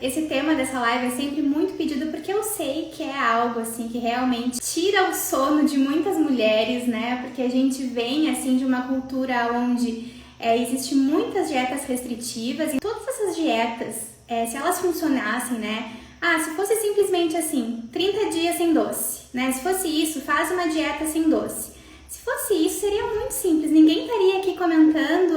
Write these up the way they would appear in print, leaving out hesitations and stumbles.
esse tema dessa live é sempre muito pedido porque eu sei que é algo assim que realmente tira o sono de muitas mulheres, né? Porque a gente vem assim de uma cultura onde existe muitas dietas restritivas e todas essas dietas, se elas funcionassem, né? Se fosse simplesmente assim, 30 dias sem doce, né? Se fosse isso, faz uma dieta sem doce. Se fosse isso, seria muito simples. Ninguém estaria aqui comentando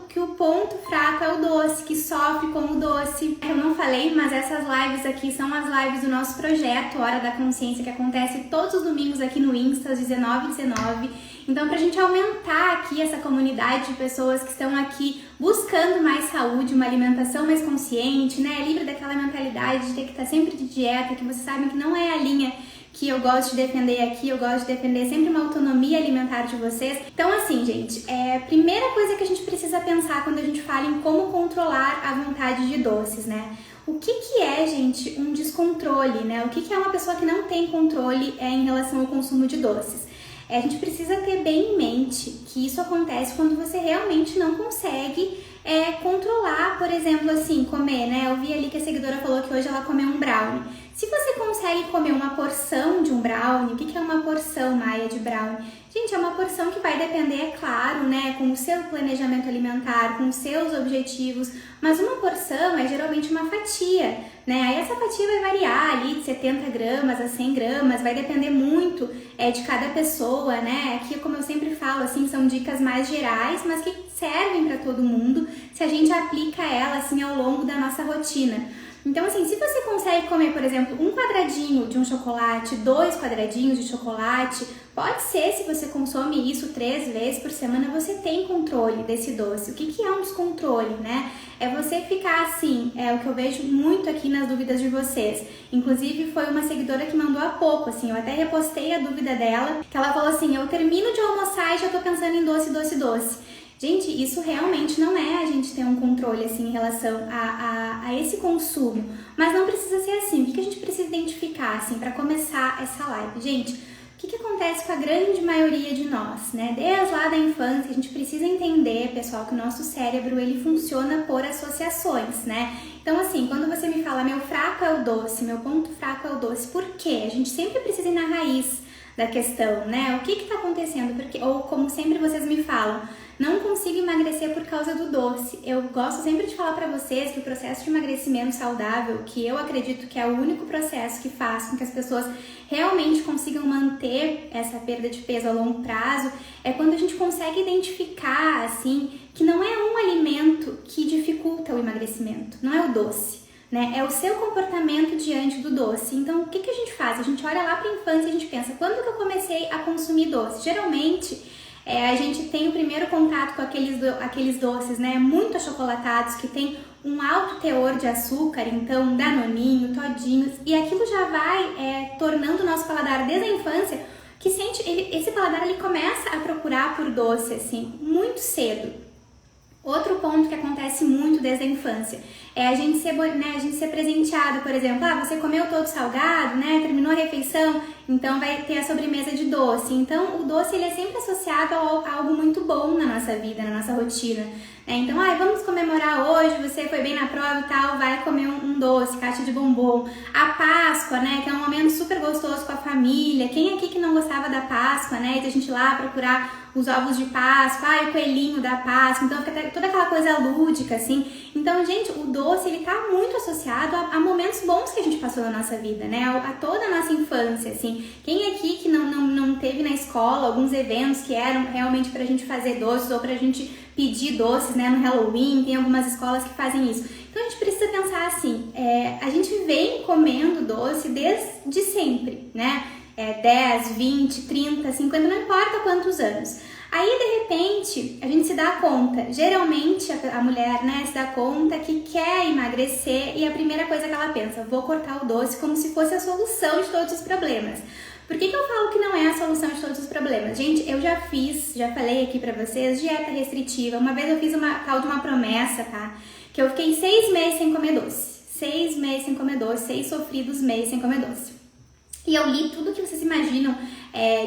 que o ponto fraco é o doce, que sofre com o doce. Eu não falei, mas essas lives aqui são as lives do nosso projeto Hora da Consciência, que acontece todos os domingos aqui no Insta, às 19h19. Então, pra gente aumentar aqui essa comunidade de pessoas que estão aqui buscando mais saúde, uma alimentação mais consciente, né? Livre daquela mentalidade de ter que estar sempre de dieta, que vocês sabem que não é a linha que eu gosto de defender aqui, eu gosto de defender sempre uma autonomia alimentar de vocês. Então assim, gente, primeira coisa que a gente precisa pensar quando a gente fala em como controlar a vontade de doces, né? O que é, gente, um descontrole, né? O que é uma pessoa que não tem controle em relação ao consumo de doces? A gente precisa ter bem em mente que isso acontece quando você realmente não consegue controlar, por exemplo, assim, comer, né? Eu vi ali que a seguidora falou que hoje ela comeu um brownie. Se você consegue comer uma porção de um brownie, o que é uma porção, Maia, de brownie? Gente, é uma porção que vai depender, é claro, né, com o seu planejamento alimentar, com os seus objetivos, mas uma porção é geralmente uma fatia, né? Aí essa fatia vai variar ali de 70 gramas a 100 gramas, vai depender muito de cada pessoa, né? Aqui, como eu sempre falo, assim, são dicas mais gerais, mas que servem para todo mundo se a gente aplica ela, assim, ao longo da nossa rotina. Então, assim, se você consegue comer, por exemplo, um quadradinho de um chocolate, 2 quadradinhos de chocolate, pode ser, se você consome isso 3 vezes por semana, você tem controle desse doce. O que é um descontrole, né? É você ficar assim, o que eu vejo muito aqui nas dúvidas de vocês. Inclusive, foi uma seguidora que mandou há pouco, assim, eu até repostei a dúvida dela, que ela falou assim, eu termino de almoçar e já tô pensando em doce, doce, doce. Gente, isso realmente não é a gente ter um controle assim em relação a esse consumo, mas não precisa ser assim. O que a gente precisa identificar assim para começar essa live? Gente, o que acontece com a grande maioria de nós, né? Desde lá da infância, a gente precisa entender, pessoal, que o nosso cérebro ele funciona por associações, né? Então, assim, quando você me fala meu fraco é o doce, meu ponto fraco é o doce, por quê? A gente sempre precisa ir na raiz da questão, né? O que tá acontecendo? Porque, ou como sempre vocês me falam, não consigo emagrecer por causa do doce. Eu gosto sempre de falar para vocês que o processo de emagrecimento saudável, que eu acredito que é o único processo que faz com que as pessoas realmente consigam manter essa perda de peso a longo prazo, é quando a gente consegue identificar, assim, que não é um alimento que dificulta o emagrecimento, não é o doce. Né? É o seu comportamento diante do doce. Então, o que a gente faz? A gente olha lá para a infância e a gente pensa, quando que eu comecei a consumir doce? Geralmente, a gente tem o primeiro contato com aqueles doces, né, muito achocolatados, que tem um alto teor de açúcar, então danoninho, todinhos, e aquilo já vai tornando o nosso paladar desde a infância, que esse paladar ele começa a procurar por doce, assim, muito cedo. Outro ponto que acontece muito desde a infância é a gente ser presenteado, por exemplo, você comeu todo salgado, né, terminou a refeição, então vai ter a sobremesa de doce. Então o doce ele é sempre associado a algo muito bom na nossa vida, na nossa rotina. Então, vamos comemorar hoje, você foi bem na prova e tal, vai comer um doce, caixa de bombom. A Páscoa, né, que é um momento super gostoso com a família. Quem aqui que não gostava da Páscoa, né, de a gente ir lá procurar os ovos de Páscoa, o coelhinho da Páscoa, então fica toda aquela coisa lúdica, assim. Então, gente, o doce, ele tá muito associado a momentos bons que a gente passou na nossa vida, né, a toda a nossa infância, assim. Quem aqui que não teve na escola alguns eventos que eram realmente pra gente fazer doces ou pra gente pedir doces, né, no Halloween, tem algumas escolas que fazem isso. Então a gente precisa pensar assim, a gente vem comendo doce desde sempre, né, 10, 20, 30, 50, não importa quantos anos. Aí, de repente, a gente se dá conta, geralmente a mulher, né, se dá conta que quer emagrecer e a primeira coisa que ela pensa, vou cortar o doce como se fosse a solução de todos os problemas. Por que eu falo que não é a solução de todos os problemas? Gente, eu já falei aqui pra vocês, dieta restritiva. Uma vez eu fiz uma tal de uma promessa, tá? Que eu fiquei 6 meses sem comer doce. 6 meses sem comer doce, 6 sofridos meses sem comer doce. E eu li tudo que vocês imaginam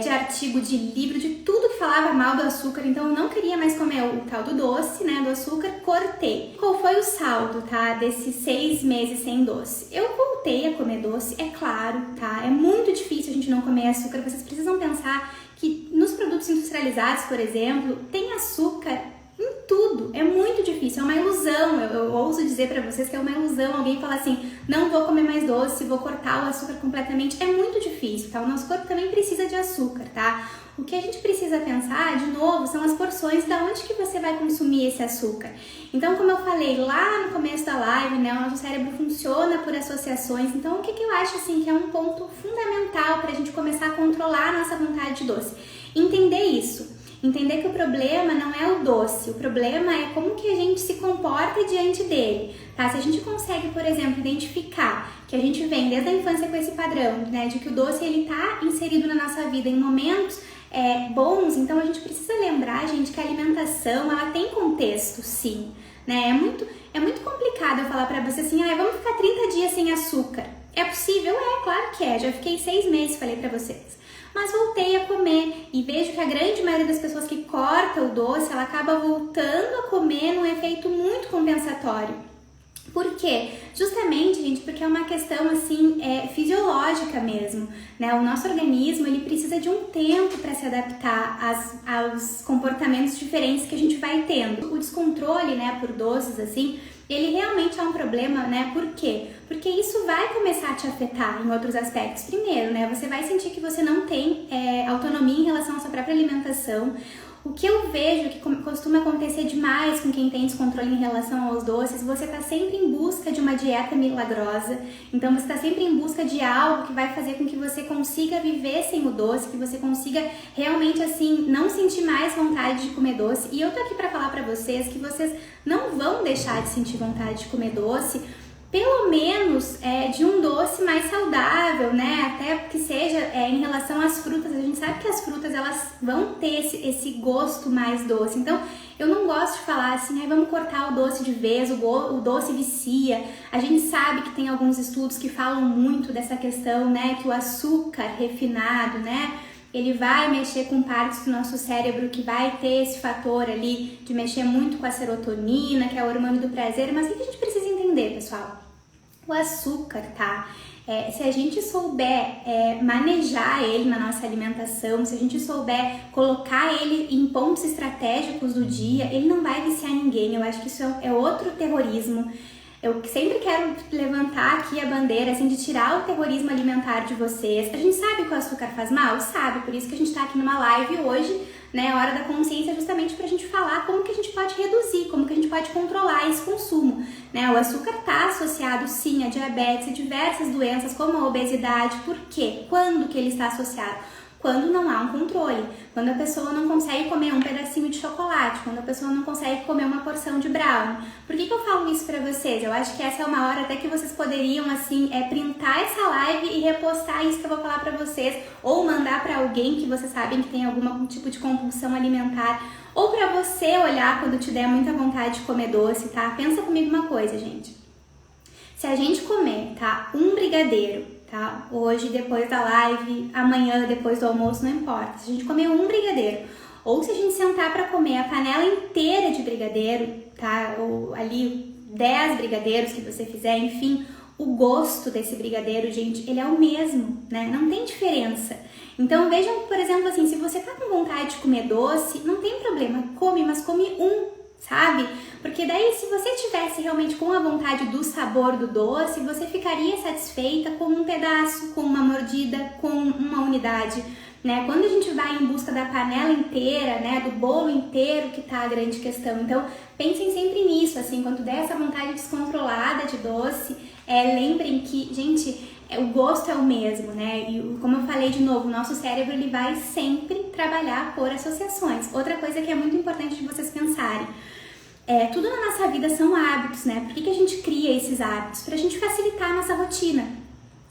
de artigo, de livro, de tudo que falava mal do açúcar, então eu não queria mais comer o tal do doce, né, do açúcar, cortei. Qual foi o saldo, tá, desses 6 meses sem doce? Eu voltei a comer doce, é claro, tá, é muito difícil a gente não comer açúcar, vocês precisam pensar que nos produtos industrializados, por exemplo, tem açúcar em tudo, é muito difícil, é uma ilusão, eu ouso dizer pra vocês que é uma ilusão alguém falar assim, não vou comer mais doce, vou cortar o açúcar completamente, é muito difícil, tá? O nosso corpo também precisa de açúcar, tá? O que a gente precisa pensar, de novo, são as porções, da onde que você vai consumir esse açúcar. Então, como eu falei lá no começo da live, né, o nosso cérebro funciona por associações, então o que eu acho assim que é um ponto fundamental pra gente começar a controlar a nossa vontade de doce? Entender isso. Entender que o problema não é o doce, o problema é como que a gente se comporta diante dele, tá? Se a gente consegue, por exemplo, identificar que a gente vem desde a infância com esse padrão, né, de que o doce ele tá inserido na nossa vida em momentos bons, então a gente precisa lembrar, gente, que a alimentação, ela tem contexto, sim, né? É muito complicado eu falar pra você assim, vamos ficar 30 dias sem açúcar. É possível? Claro que é, já fiquei 6 meses, falei pra vocês. Mas voltei a comer e vejo que a grande maioria das pessoas que corta o doce, ela acaba voltando a comer num efeito muito compensatório. Por quê? Justamente, gente, porque é uma questão assim, fisiológica mesmo, né? O nosso organismo, ele precisa de um tempo para se adaptar aos comportamentos diferentes que a gente vai tendo. O descontrole, né, por doces, assim, ele realmente é um problema, né? Por quê? Porque isso vai começar a te afetar em outros aspectos. Primeiro, né? Você vai sentir que você não tem autonomia em relação à sua própria alimentação. O que eu vejo que costuma acontecer demais com quem tem descontrole em relação aos doces, você tá sempre em busca de uma dieta milagrosa, então você tá sempre em busca de algo que vai fazer com que você consiga viver sem o doce, que você consiga realmente assim não sentir mais vontade de comer doce. E eu tô aqui pra falar pra vocês que vocês não vão deixar de sentir vontade de comer doce, pelo menos de um doce mais saudável, né? Até que seja em relação às frutas. A gente sabe que as frutas elas vão ter esse gosto mais doce. Então, eu não gosto de falar assim, vamos cortar o doce de vez, o doce vicia. A gente sabe que tem alguns estudos que falam muito dessa questão, né? Que o açúcar refinado, né? Ele vai mexer com partes do nosso cérebro que vai ter esse fator ali de mexer muito com a serotonina, que é o hormônio do prazer. Mas o que a gente precisa entender, pessoal? O açúcar, tá? Se a gente souber manejar ele na nossa alimentação, se a gente souber colocar ele em pontos estratégicos do dia, ele não vai viciar ninguém. Eu acho que isso é outro terrorismo. Eu sempre quero levantar aqui a bandeira, assim, de tirar o terrorismo alimentar de vocês. A gente sabe que o açúcar faz mal? Sabe, por isso que a gente tá aqui numa live hoje, né, a Hora da Consciência, justamente pra gente falar como que a gente pode reduzir, como que a gente pode controlar esse consumo, né? O açúcar tá associado, sim, a diabetes e diversas doenças, como a obesidade. Por quê? Quando que ele está associado? Quando não há um controle, quando a pessoa não consegue comer um pedacinho de chocolate, quando a pessoa não consegue comer uma porção de brownie. Por que eu falo isso pra vocês? Eu acho que essa é uma hora até que vocês poderiam, assim, printar essa live e repostar isso que eu vou falar pra vocês, ou mandar pra alguém que vocês sabem que tem algum tipo de compulsão alimentar, ou pra você olhar quando te der muita vontade de comer doce, tá? Pensa comigo uma coisa, gente. Se a gente comer, tá, um brigadeiro, tá? Hoje, depois da live, amanhã, depois do almoço, não importa. Se a gente comer um brigadeiro, ou se a gente sentar para comer a panela inteira de brigadeiro, tá? Ou ali 10 brigadeiros que você fizer, enfim, o gosto desse brigadeiro, gente, ele é o mesmo, né? Não tem diferença. Então, vejam, por exemplo, assim, se você tá com vontade de comer doce, não tem problema, come, mas come um, sabe? Porque daí, se você tivesse realmente com a vontade do sabor do doce, você ficaria satisfeita com um pedaço, com uma mordida, com uma unidade, né? Quando a gente vai em busca da panela inteira, né, do bolo inteiro, que tá a grande questão. Então, pensem sempre nisso, assim, quando der essa vontade descontrolada de doce, lembrem que, gente, o gosto é o mesmo, né? E como eu falei de novo, o nosso cérebro ele vai sempre trabalhar por associações. Outra coisa que é muito importante de vocês pensarem, tudo na nossa vida são hábitos, né? Por que a gente cria esses hábitos? Pra gente facilitar a nossa rotina.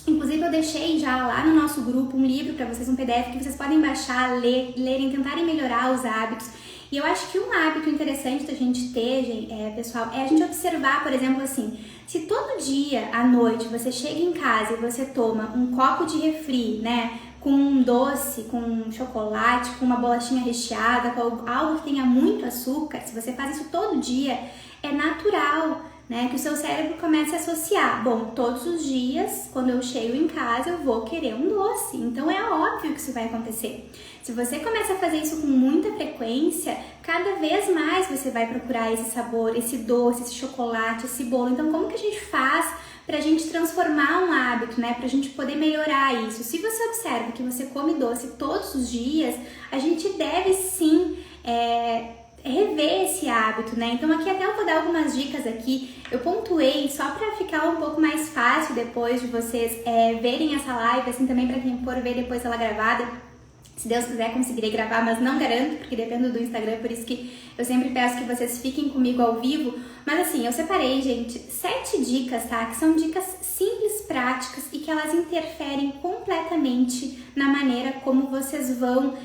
Inclusive eu deixei já lá no nosso grupo um livro para vocês, um PDF que vocês podem baixar, lerem, tentarem melhorar os hábitos. E eu acho que um hábito interessante da gente ter, pessoal, é a gente observar, por exemplo, assim, Se todo dia à noite você chega em casa e você toma um copo de refri, né, com um doce, com um chocolate, com uma bolachinha recheada, com algo que tenha muito açúcar, se você faz isso todo dia, é natural, né, que o seu cérebro comece a associar. Bom, todos os dias, quando eu chego em casa, eu vou querer um doce. Então é óbvio que isso vai acontecer. Se você começa a fazer isso com muita frequência, cada vez mais você vai procurar esse sabor, esse doce, esse chocolate, esse bolo. Então como que a gente faz pra gente transformar um hábito, né? Pra gente poder melhorar isso? Se você observa que você come doce todos os dias, a gente deve sim rever esse hábito, né? Então aqui até eu vou dar algumas dicas aqui, eu pontuei só pra ficar um pouco mais fácil depois de vocês verem essa live, assim também pra quem for ver depois ela gravada. Se Deus quiser, conseguirei gravar, mas não garanto, porque depende do Instagram, por isso que eu sempre peço que vocês fiquem comigo ao vivo. Mas assim, eu separei, gente, 7 dicas, tá? Que são dicas simples, práticas e que elas interferem completamente na maneira como vocês vão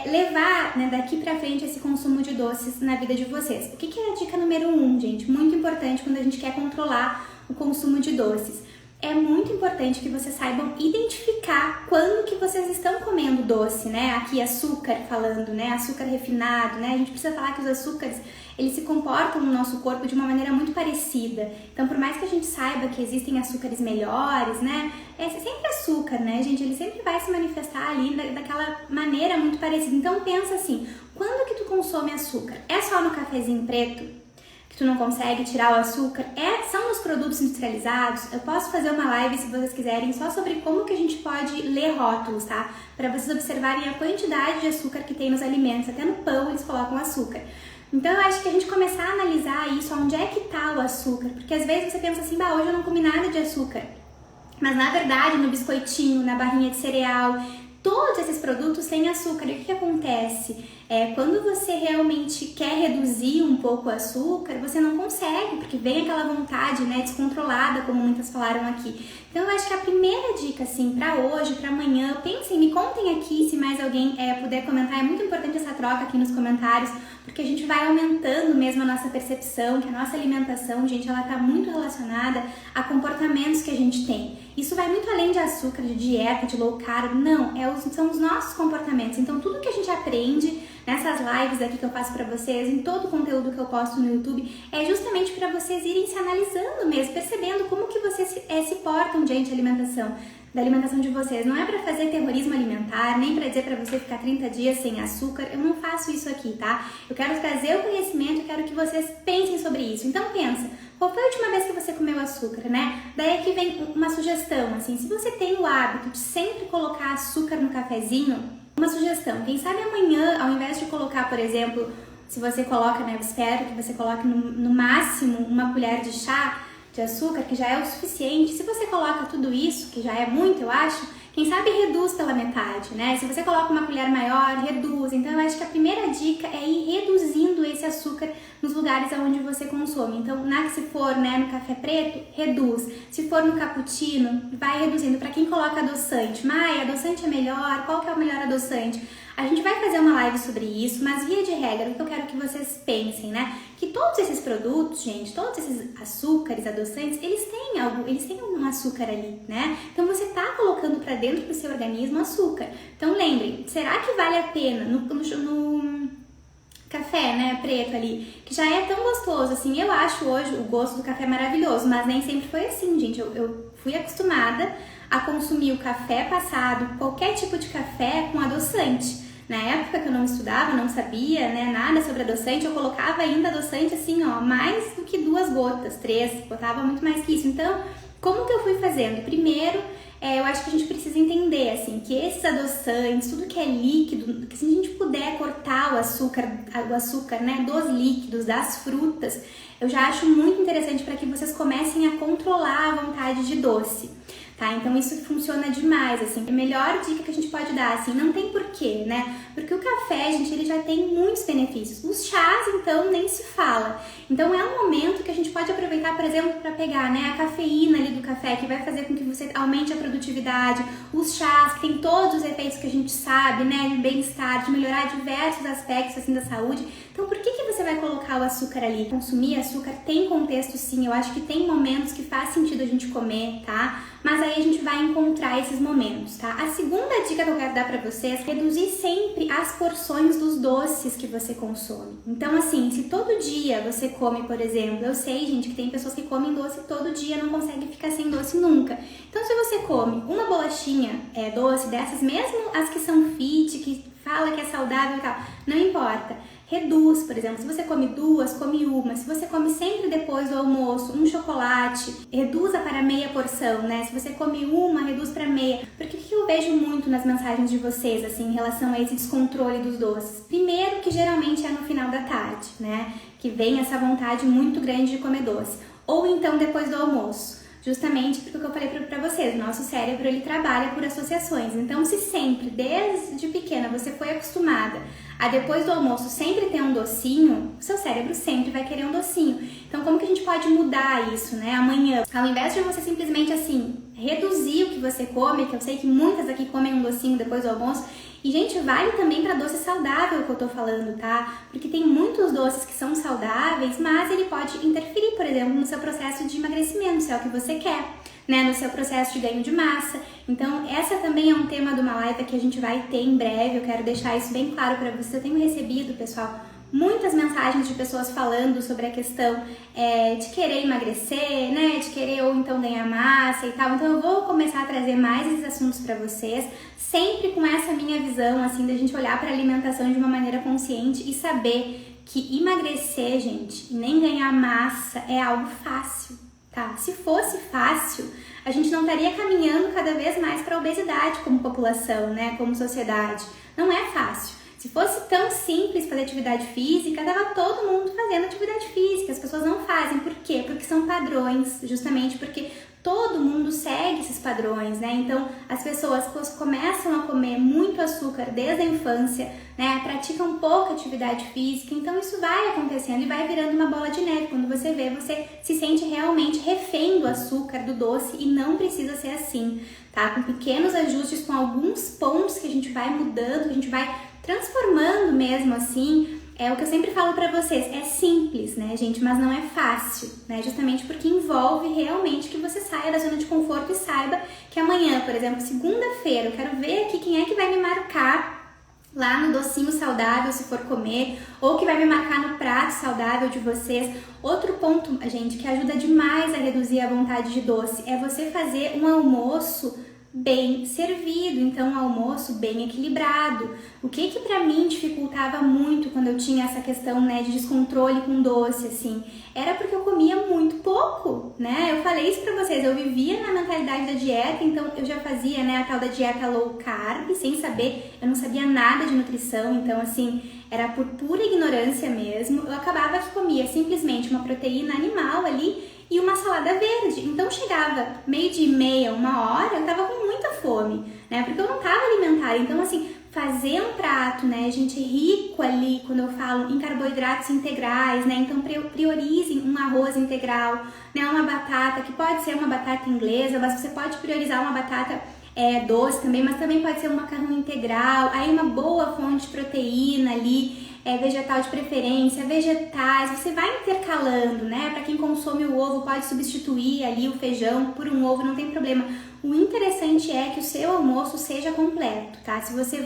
levar, né, daqui pra frente esse consumo de doces na vida de vocês. O que é a dica número 1, gente? Muito importante quando a gente quer controlar o consumo de doces. É muito importante que vocês saibam identificar quando que vocês estão comendo doce, né? Aqui açúcar falando, né? Açúcar refinado, né? A gente precisa falar que os açúcares, eles se comportam no nosso corpo de uma maneira muito parecida. Então, por mais que a gente saiba que existem açúcares melhores, né? É sempre açúcar, né, gente? Ele sempre vai se manifestar ali daquela maneira muito parecida. Então, pensa assim, quando que tu consome açúcar? É só no cafezinho preto? Que tu não consegue tirar o açúcar, são os produtos industrializados. Eu posso fazer uma live, se vocês quiserem, só sobre como que a gente pode ler rótulos, tá? Para vocês observarem a quantidade de açúcar que tem nos alimentos, até no pão eles colocam açúcar. Então eu acho que a gente começar a analisar isso, onde é que tá o açúcar, porque às vezes você pensa assim, bah, hoje eu não comi nada de açúcar, mas na verdade no biscoitinho, na barrinha de cereal, todos esses produtos têm açúcar. E o que acontece? Quando você realmente quer reduzir um pouco o açúcar, você não consegue, porque vem aquela vontade, né, descontrolada, como muitas falaram aqui. Então eu acho que a primeira dica, assim, pra hoje, pra amanhã, pensem, me contem aqui se mais alguém puder comentar. É muito importante essa troca aqui nos comentários, porque a gente vai aumentando mesmo a nossa percepção, que a nossa alimentação, gente, ela tá muito relacionada a comportamentos que a gente tem. Isso vai muito além de açúcar, de dieta, de low carb, não, são os nossos comportamentos. Então tudo que a gente aprende nessas lives aqui que eu faço pra vocês, em todo o conteúdo que eu posto no YouTube, é justamente pra vocês irem se analisando mesmo, percebendo como que vocês se portam diante da alimentação de vocês. Não é pra fazer terrorismo alimentar, nem pra dizer pra você ficar 30 dias sem açúcar, eu não faço isso aqui, tá? Eu quero trazer o conhecimento, eu quero que vocês pensem sobre isso. Então pensa, qual foi a última vez que você comeu açúcar, né? Daí aqui vem uma sugestão, assim, se você tem o hábito de sempre colocar açúcar no cafezinho, uma sugestão, quem sabe amanhã, ao invés de colocar, por exemplo, se você coloca, né, eu espero que você coloque no máximo uma colher de chá de açúcar, que já é o suficiente. Se você coloca tudo isso, que já é muito, eu acho, quem sabe reduz pela metade, né? Se você coloca uma colher maior, reduz. Então eu acho que a primeira dica é ir reduzindo esse açúcar nos lugares onde você consome. Então, se for, né, no café preto, reduz. Se for no cappuccino, vai reduzindo. Para quem coloca adoçante, adoçante é melhor? Qual que é o melhor adoçante? A gente vai fazer uma live sobre isso, mas via de regra, o que eu quero que vocês pensem, né? Que todos esses produtos, gente, todos esses açúcares, adoçantes, eles têm um açúcar ali, né? Então você tá colocando para dentro do seu organismo açúcar. Então lembrem, será que vale a pena no café, né, preto ali, que já é tão gostoso, assim, eu acho hoje o gosto do café maravilhoso, mas nem sempre foi assim, gente. Eu fui acostumada a consumir o café passado, qualquer tipo de café com adoçante. Na época que eu não estudava, não sabia, né, nada sobre adoçante, eu colocava ainda adoçante assim, ó, mais do que 2 gotas, 3, botava muito mais que isso. Então, como que eu fui fazendo? Primeiro, eu acho que a gente precisa entender, assim, que esses adoçantes, tudo que é líquido, que se a gente puder cortar o açúcar, né, dos líquidos, das frutas, eu já acho muito interessante para que vocês comecem a controlar a vontade de doce. tá? Então isso funciona demais, assim. A melhor dica que a gente pode dar, assim, não tem porquê, né? Porque o café, gente, ele já tem muitos benefícios. Os chás, então, nem se fala. Então é um momento que a gente pode aproveitar, por exemplo, para pegar, né, a cafeína ali do café, que vai fazer com que você aumente a produtividade, os chás, que tem todos os efeitos que a gente sabe, né, de bem-estar, de melhorar diversos aspectos, assim, da saúde. Então, por que você vai colocar o açúcar ali? Consumir açúcar tem contexto, sim. Eu acho que tem momentos que faz sentido a gente comer, tá? Mas aí a gente vai encontrar esses momentos, tá? A segunda dica que eu quero dar pra vocês é reduzir sempre as porções dos doces que você consome. Então, assim, se todo dia você come, por exemplo, eu sei, gente, que tem pessoas que comem doce todo dia, não conseguem ficar sem doce nunca. Então, se você come uma bolachinha doce dessas, mesmo as que são fit, que fala que é saudável e tal, não importa. Reduz, por exemplo, se você come duas, come uma. Se você come sempre depois do almoço um chocolate, reduza para meia porção, né? Se você come uma, reduz para meia. Porque o que eu vejo muito nas mensagens de vocês, assim, em relação a esse descontrole dos doces? Primeiro, que geralmente é no final da tarde, né? Que vem essa vontade muito grande de comer doce. Ou então depois do almoço. Justamente porque o que eu falei pra vocês, o nosso cérebro, ele trabalha por associações. Então, se sempre, desde pequena, você foi acostumada a depois do almoço sempre ter um docinho, o seu cérebro sempre vai querer um docinho. Então, como que a gente pode mudar isso, né? Amanhã, ao invés de você simplesmente, assim, reduzir o que você come, que eu sei que muitas aqui comem um docinho depois do almoço, e, gente, vale também para doce saudável que eu tô falando, tá? Porque tem muitos doces que são saudáveis, mas ele pode interferir, por exemplo, no seu processo de emagrecimento, se é o que você quer, né? No seu processo de ganho de massa. Então, essa também é um tema de uma live que a gente vai ter em breve. Eu quero deixar isso bem claro para vocês. Eu tenho recebido, pessoal, muitas mensagens de pessoas falando sobre a questão de querer emagrecer, né, de querer ou então ganhar massa e tal. Então eu vou começar a trazer mais esses assuntos para vocês, sempre com essa minha visão, assim, da gente olhar para a alimentação de uma maneira consciente e saber que emagrecer, gente, e nem ganhar massa é algo fácil, tá? Se fosse fácil, a gente não estaria caminhando cada vez mais para a obesidade como população, né, como sociedade. Não é fácil. Se fosse tão simples fazer atividade física, tava todo mundo fazendo atividade física. As pessoas não fazem. Por quê? Porque são padrões, justamente porque todo mundo segue esses padrões, né? Então, as pessoas começam a comer muito açúcar desde a infância, né? Praticam pouca atividade física, então isso vai acontecendo e vai virando uma bola de neve. Quando você vê, você se sente realmente refém do açúcar, do doce, e não precisa ser assim, tá? Com pequenos ajustes, com alguns pontos que a gente vai mudando, que a gente vai transformando mesmo, assim, é o que eu sempre falo pra vocês, é simples, né, gente, mas não é fácil, né, justamente porque envolve realmente que você saia da zona de conforto e saiba que amanhã, por exemplo, segunda-feira, eu quero ver aqui quem é que vai me marcar lá no docinho saudável, se for comer, ou que vai me marcar no prato saudável de vocês. Outro ponto, gente, que ajuda demais a reduzir a vontade de doce, é você fazer um almoço bem servido, então um almoço bem equilibrado. O que pra mim dificultava muito quando eu tinha essa questão, né, de descontrole com doce, assim, era porque eu comia muito pouco, né? Eu falei isso pra vocês, eu vivia na mentalidade da dieta, então eu já fazia, né, a tal da dieta low carb, sem saber, eu não sabia nada de nutrição, então assim, era por pura ignorância mesmo. Eu acabava que comia simplesmente uma proteína animal ali e uma salada verde. Então chegava meio-dia e meia, 1h, eu tava com muita fome, né? Porque eu não tava alimentada. Então, assim, fazer um prato, né, gente, rico ali, quando eu falo em carboidratos integrais, né? Então priorizem um arroz integral, né? Uma batata, que pode ser uma batata inglesa, mas você pode priorizar uma batata doce também, mas também pode ser um macarrão integral, aí uma boa fonte de proteína ali, vegetal de preferência, vegetais, você vai intercalando, né? Para quem consome o ovo, pode substituir ali o feijão por um ovo, não tem problema. O interessante é que o seu almoço seja completo, tá? Se você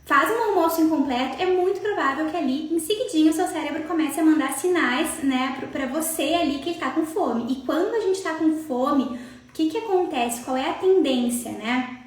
faz um almoço incompleto, é muito provável que ali, em seguidinho, o seu cérebro comece a mandar sinais, né, pra você ali que ele tá com fome. E quando a gente tá com fome, o que acontece? Qual é a tendência, né?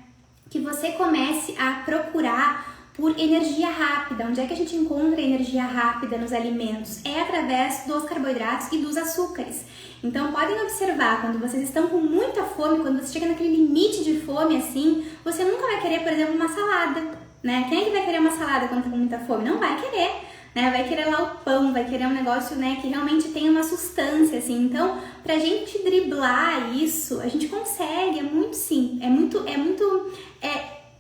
Que você comece a procurar por energia rápida. Onde é que a gente encontra energia rápida nos alimentos? É através dos carboidratos e dos açúcares. Então podem observar, quando vocês estão com muita fome, quando você chega naquele limite de fome assim, você nunca vai querer, por exemplo, uma salada, né? Quem é que vai querer uma salada quando tá com muita fome? Não vai querer, né? Vai querer lá o pão, vai querer um negócio, né, que realmente tem uma sustância, assim. Então, pra gente driblar isso, a gente consegue, é muito sim,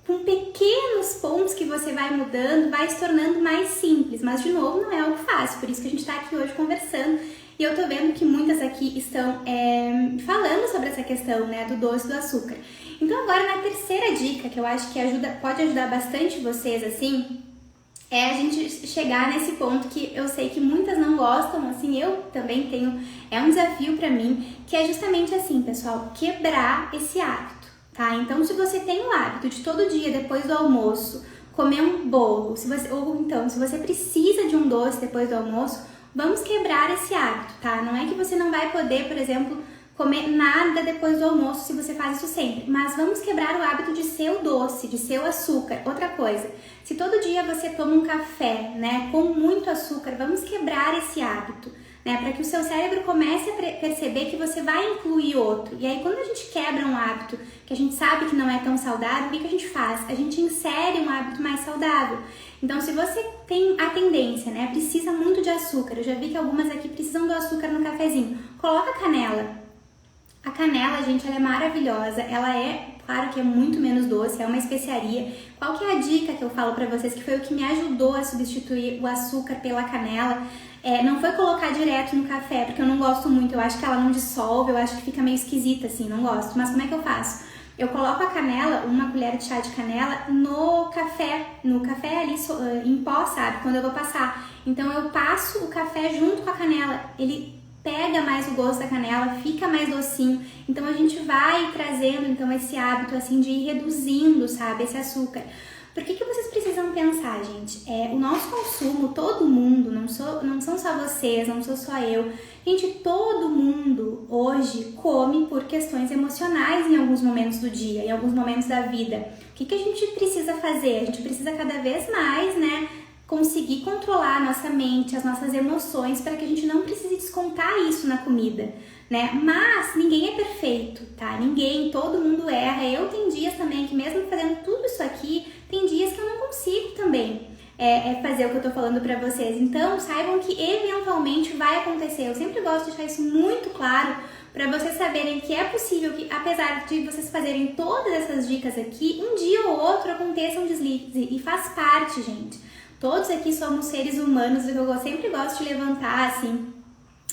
com pequenos pontos que você vai mudando, vai se tornando mais simples, mas de novo não é algo fácil, por isso que a gente tá aqui hoje conversando. E eu tô vendo que muitas aqui estão falando sobre essa questão, né, do doce e do açúcar. Então agora na terceira dica, que eu acho que pode ajudar bastante vocês, assim, é a gente chegar nesse ponto que eu sei que muitas não gostam, assim, eu também tenho, é um desafio pra mim, que é justamente assim, pessoal, quebrar esse hábito, tá? Então se você tem o hábito de todo dia, depois do almoço, comer um bolo, se você precisa de um doce depois do almoço, vamos quebrar esse hábito, tá? Não é que você não vai poder, por exemplo, comer nada depois do almoço se você faz isso sempre, mas vamos quebrar o hábito de ser o doce, de ser o açúcar. Outra coisa, se todo dia você toma um café, né, com muito açúcar, vamos quebrar esse hábito, né, para que o seu cérebro comece a perceber que você vai incluir outro. E aí quando a gente quebra um hábito que a gente sabe que não é tão saudável, o que a gente faz? A gente insere um hábito mais saudável. Então, se você tem a tendência, né, precisa muito de açúcar, eu já vi que algumas aqui precisam do açúcar no cafezinho, coloca canela. A canela, gente, ela é maravilhosa, ela é, claro que é muito menos doce, é uma especiaria. Qual que é a dica que eu falo pra vocês, que foi o que me ajudou a substituir o açúcar pela canela? Não foi colocar direto no café, porque eu não gosto muito, eu acho que ela não dissolve, eu acho que fica meio esquisita assim, não gosto. Mas como é que eu faço? Eu coloco a canela, uma colher de chá de canela, no café ali em pó, sabe? Quando eu vou passar. Então eu passo o café junto com a canela, ele pega mais o gosto da canela, fica mais docinho. Então a gente vai trazendo então esse hábito assim de ir reduzindo, sabe, esse açúcar. Por que vocês precisam pensar, gente? O nosso consumo, todo mundo, não são só vocês, não sou só eu. Gente, todo mundo hoje come por questões emocionais em alguns momentos do dia, em alguns momentos da vida. O que a gente precisa fazer? A gente precisa cada vez mais, né, conseguir controlar a nossa mente, as nossas emoções, para que a gente não precise descontar isso na comida, né? Mas ninguém é perfeito, tá? Todo mundo erra. Eu tenho dias também que mesmo fazendo tudo isso aqui, tem dias que eu não consigo também fazer o que eu tô falando pra vocês. Então, saibam que eventualmente vai acontecer. Eu sempre gosto de deixar isso muito claro para vocês saberem que é possível que, apesar de vocês fazerem todas essas dicas aqui, um dia ou outro aconteça um deslize, e faz parte, gente. Todos aqui somos seres humanos, e o que eu sempre gosto de levantar, assim,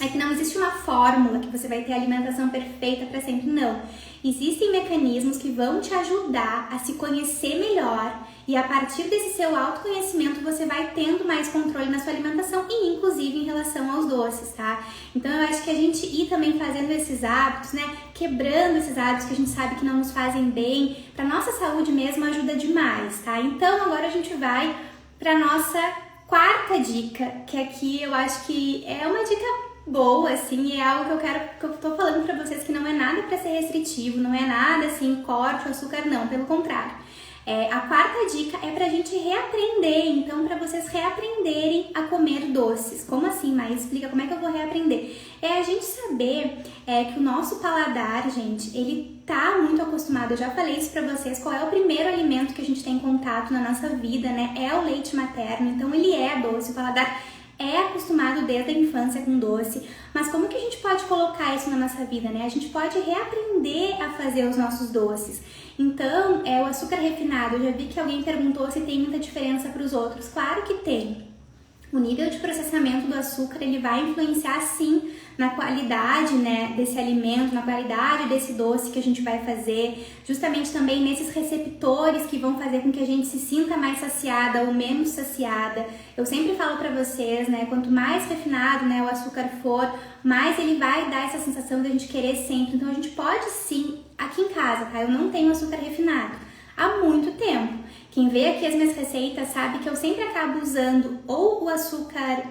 é que não existe uma fórmula que você vai ter a alimentação perfeita para sempre, não. Existem mecanismos que vão te ajudar a se conhecer melhor, e a partir desse seu autoconhecimento você vai tendo mais controle na sua alimentação e inclusive em relação aos doces, tá? Então eu acho que a gente ir também fazendo esses hábitos, né, quebrando esses hábitos que a gente sabe que não nos fazem bem, para nossa saúde mesmo ajuda demais, tá? Então agora a gente vai para nossa quarta dica, que aqui eu acho que é uma dica boa, assim, e é algo que eu tô falando pra vocês que não é nada pra ser restritivo, não é nada assim, corte o açúcar, não, pelo contrário. A quarta dica é pra gente reaprender, então pra vocês reaprenderem a comer doces. Como assim, Maia? Explica como é que eu vou reaprender. É a gente saber que o nosso paladar, gente, ele tá muito acostumado, eu já falei isso pra vocês, qual é o primeiro alimento que a gente tem contato na nossa vida, né? É o leite materno, então ele é doce, o paladar é acostumado desde a infância com doce, mas como que a gente pode colocar isso na nossa vida, né? A gente pode reaprender a fazer os nossos doces. Então, o açúcar refinado, eu já vi que alguém perguntou se tem muita diferença para os outros. Claro que tem. O nível de processamento do açúcar, ele vai influenciar sim na qualidade, né, desse alimento, na qualidade desse doce que a gente vai fazer, justamente também nesses receptores que vão fazer com que a gente se sinta mais saciada ou menos saciada. Eu sempre falo pra vocês, né, quanto mais refinado, né, o açúcar for, mais ele vai dar essa sensação de a gente querer sempre. Então a gente pode sim, aqui em casa, tá? Eu não tenho açúcar refinado há muito tempo. Quem vê aqui as minhas receitas sabe que eu sempre acabo usando ou o açúcar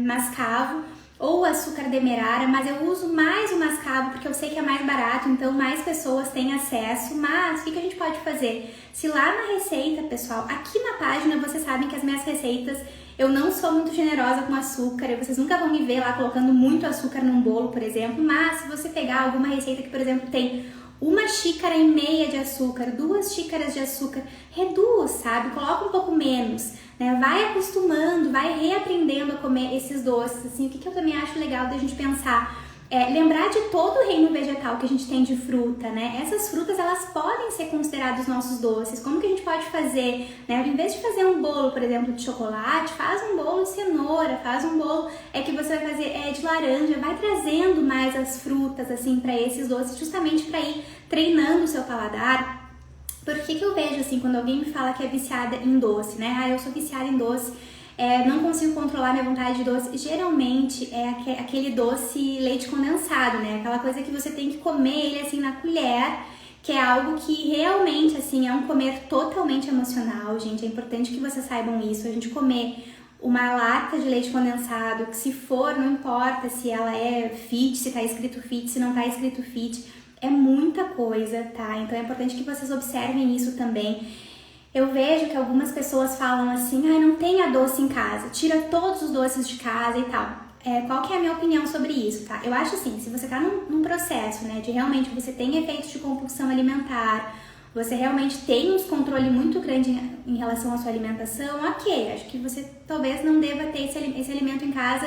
mascavo ou o açúcar demerara, mas eu uso mais o mascavo porque eu sei que é mais barato, então mais pessoas têm acesso. Mas o que a gente pode fazer? Se lá na receita, pessoal, aqui na página vocês sabem que as minhas receitas eu não sou muito generosa com açúcar, vocês nunca vão me ver lá colocando muito açúcar num bolo, por exemplo, mas se você pegar alguma receita que, por exemplo, tem 1,5 xícaras de açúcar, 2 xícaras de açúcar, reduz, sabe? Coloca um pouco menos, né? Vai acostumando, vai reaprendendo a comer esses doces, assim. O que eu também acho legal da gente pensar lembrar de todo o reino vegetal que a gente tem de fruta, né? Essas frutas, elas podem ser consideradas nossos doces. Como que a gente pode fazer, né? Em vez de fazer um bolo, por exemplo, de chocolate, faz um bolo de cenoura, faz um bolo que você vai fazer de laranja, vai trazendo mais as frutas, assim, para esses doces, justamente para ir treinando o seu paladar. Por que eu vejo, assim, quando alguém me fala que é viciada em doce, né? Ah, eu sou viciada em doce, não consigo controlar minha vontade de doce. Geralmente é aquele doce leite condensado, né? Aquela coisa que você tem que comer ele assim na colher, que é algo que realmente assim é um comer totalmente emocional, gente. É importante que vocês saibam isso. A gente comer uma lata de leite condensado, que se for, não importa se ela é fit, se tá escrito fit, se não tá escrito fit, é muita coisa, tá? Então é importante que vocês observem isso também. Eu vejo que algumas pessoas falam assim, ai, não tenha doce em casa, tira todos os doces de casa e tal. Qual que é a minha opinião sobre isso, tá? Eu acho assim, se você tá num processo, né, de realmente você tem efeitos de compulsão alimentar, você realmente tem um descontrole muito grande em relação à sua alimentação, ok, acho que você talvez não deva ter esse alimento em casa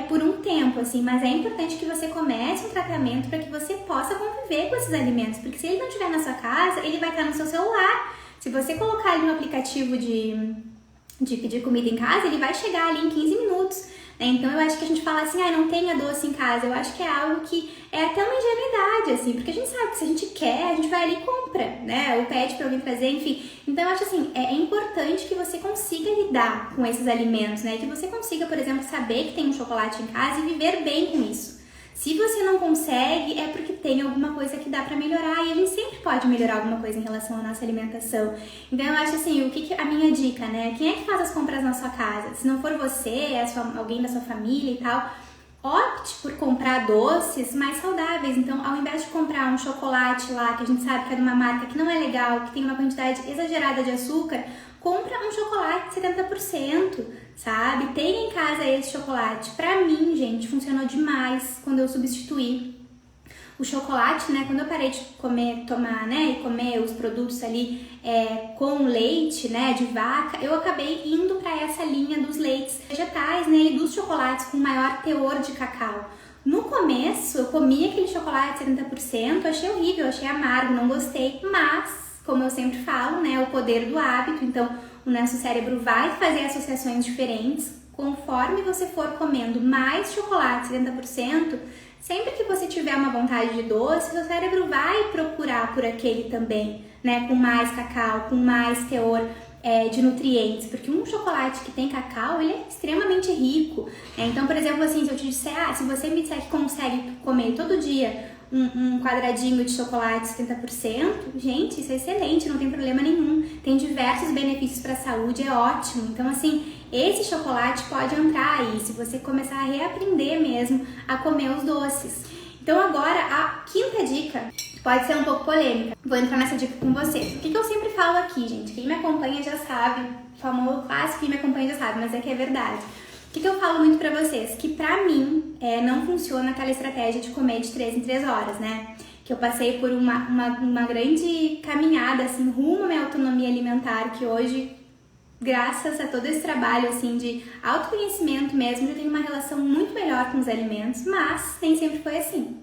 por um tempo, assim, mas é importante que você comece um tratamento para que você possa conviver com esses alimentos, porque se ele não estiver na sua casa, ele vai estar no seu celular. Se você colocar ali no aplicativo de pedir comida em casa, ele vai chegar ali em 15 minutos, né? Então eu acho que a gente fala assim, não tenha doce em casa, eu acho que é algo que é até uma ingenuidade, assim, porque a gente sabe que se a gente quer, a gente vai ali e compra, né? Ou pede pra alguém trazer, enfim. Então eu acho assim, é importante que você consiga lidar com esses alimentos, né? Que você consiga, por exemplo, saber que tem um chocolate em casa e viver bem com isso. Se você não consegue, é porque tem alguma coisa que dá pra melhorar e a gente sempre pode melhorar alguma coisa em relação à nossa alimentação. Então eu acho assim, a minha dica, né? Quem é que faz as compras na sua casa? Se não for você, alguém da sua família e tal, opte por comprar doces mais saudáveis. Então, ao invés de comprar um chocolate lá, que a gente sabe que é de uma marca que não é legal, que tem uma quantidade exagerada de açúcar, compra um chocolate de 70%, sabe? Tenha em casa esse chocolate. Pra mim, gente, funcionou demais quando eu substituí o chocolate, né? Quando eu parei de tomar, né? E comer os produtos ali com leite, né? De vaca, eu acabei indo pra essa linha dos leites vegetais, né? E dos chocolates com maior teor de cacau. No começo, eu comia aquele chocolate 70%, achei horrível, achei amargo, não gostei, mas como eu sempre falo, né, o poder do hábito, então o nosso cérebro vai fazer associações diferentes. Conforme você for comendo mais chocolate, 70%, sempre que você tiver uma vontade de doce, seu cérebro vai procurar por aquele também, né, com mais cacau, com mais teor de nutrientes, porque um chocolate que tem cacau, ele é extremamente rico. Então, por exemplo, assim, se eu te disser, se você me disser que consegue comer todo dia um quadradinho de chocolate 70%, gente, isso é excelente, não tem problema nenhum. Tem diversos benefícios para a saúde, é ótimo. Então, assim, esse chocolate pode entrar aí, se você começar a reaprender mesmo a comer os doces. Então, agora, a quinta dica pode ser um pouco polêmica. Vou entrar nessa dica com vocês. O que eu sempre falo aqui, gente? Quem me acompanha já sabe, o famoso clássico, quem me acompanha já sabe, mas é que é verdade. O que eu falo muito pra vocês? Que pra mim não funciona aquela estratégia de comer de 3 em 3 horas, né? Que eu passei por uma grande caminhada, assim, rumo à minha autonomia alimentar, que hoje, graças a todo esse trabalho, assim, de autoconhecimento mesmo, eu tenho uma relação muito melhor com os alimentos, mas nem sempre foi assim.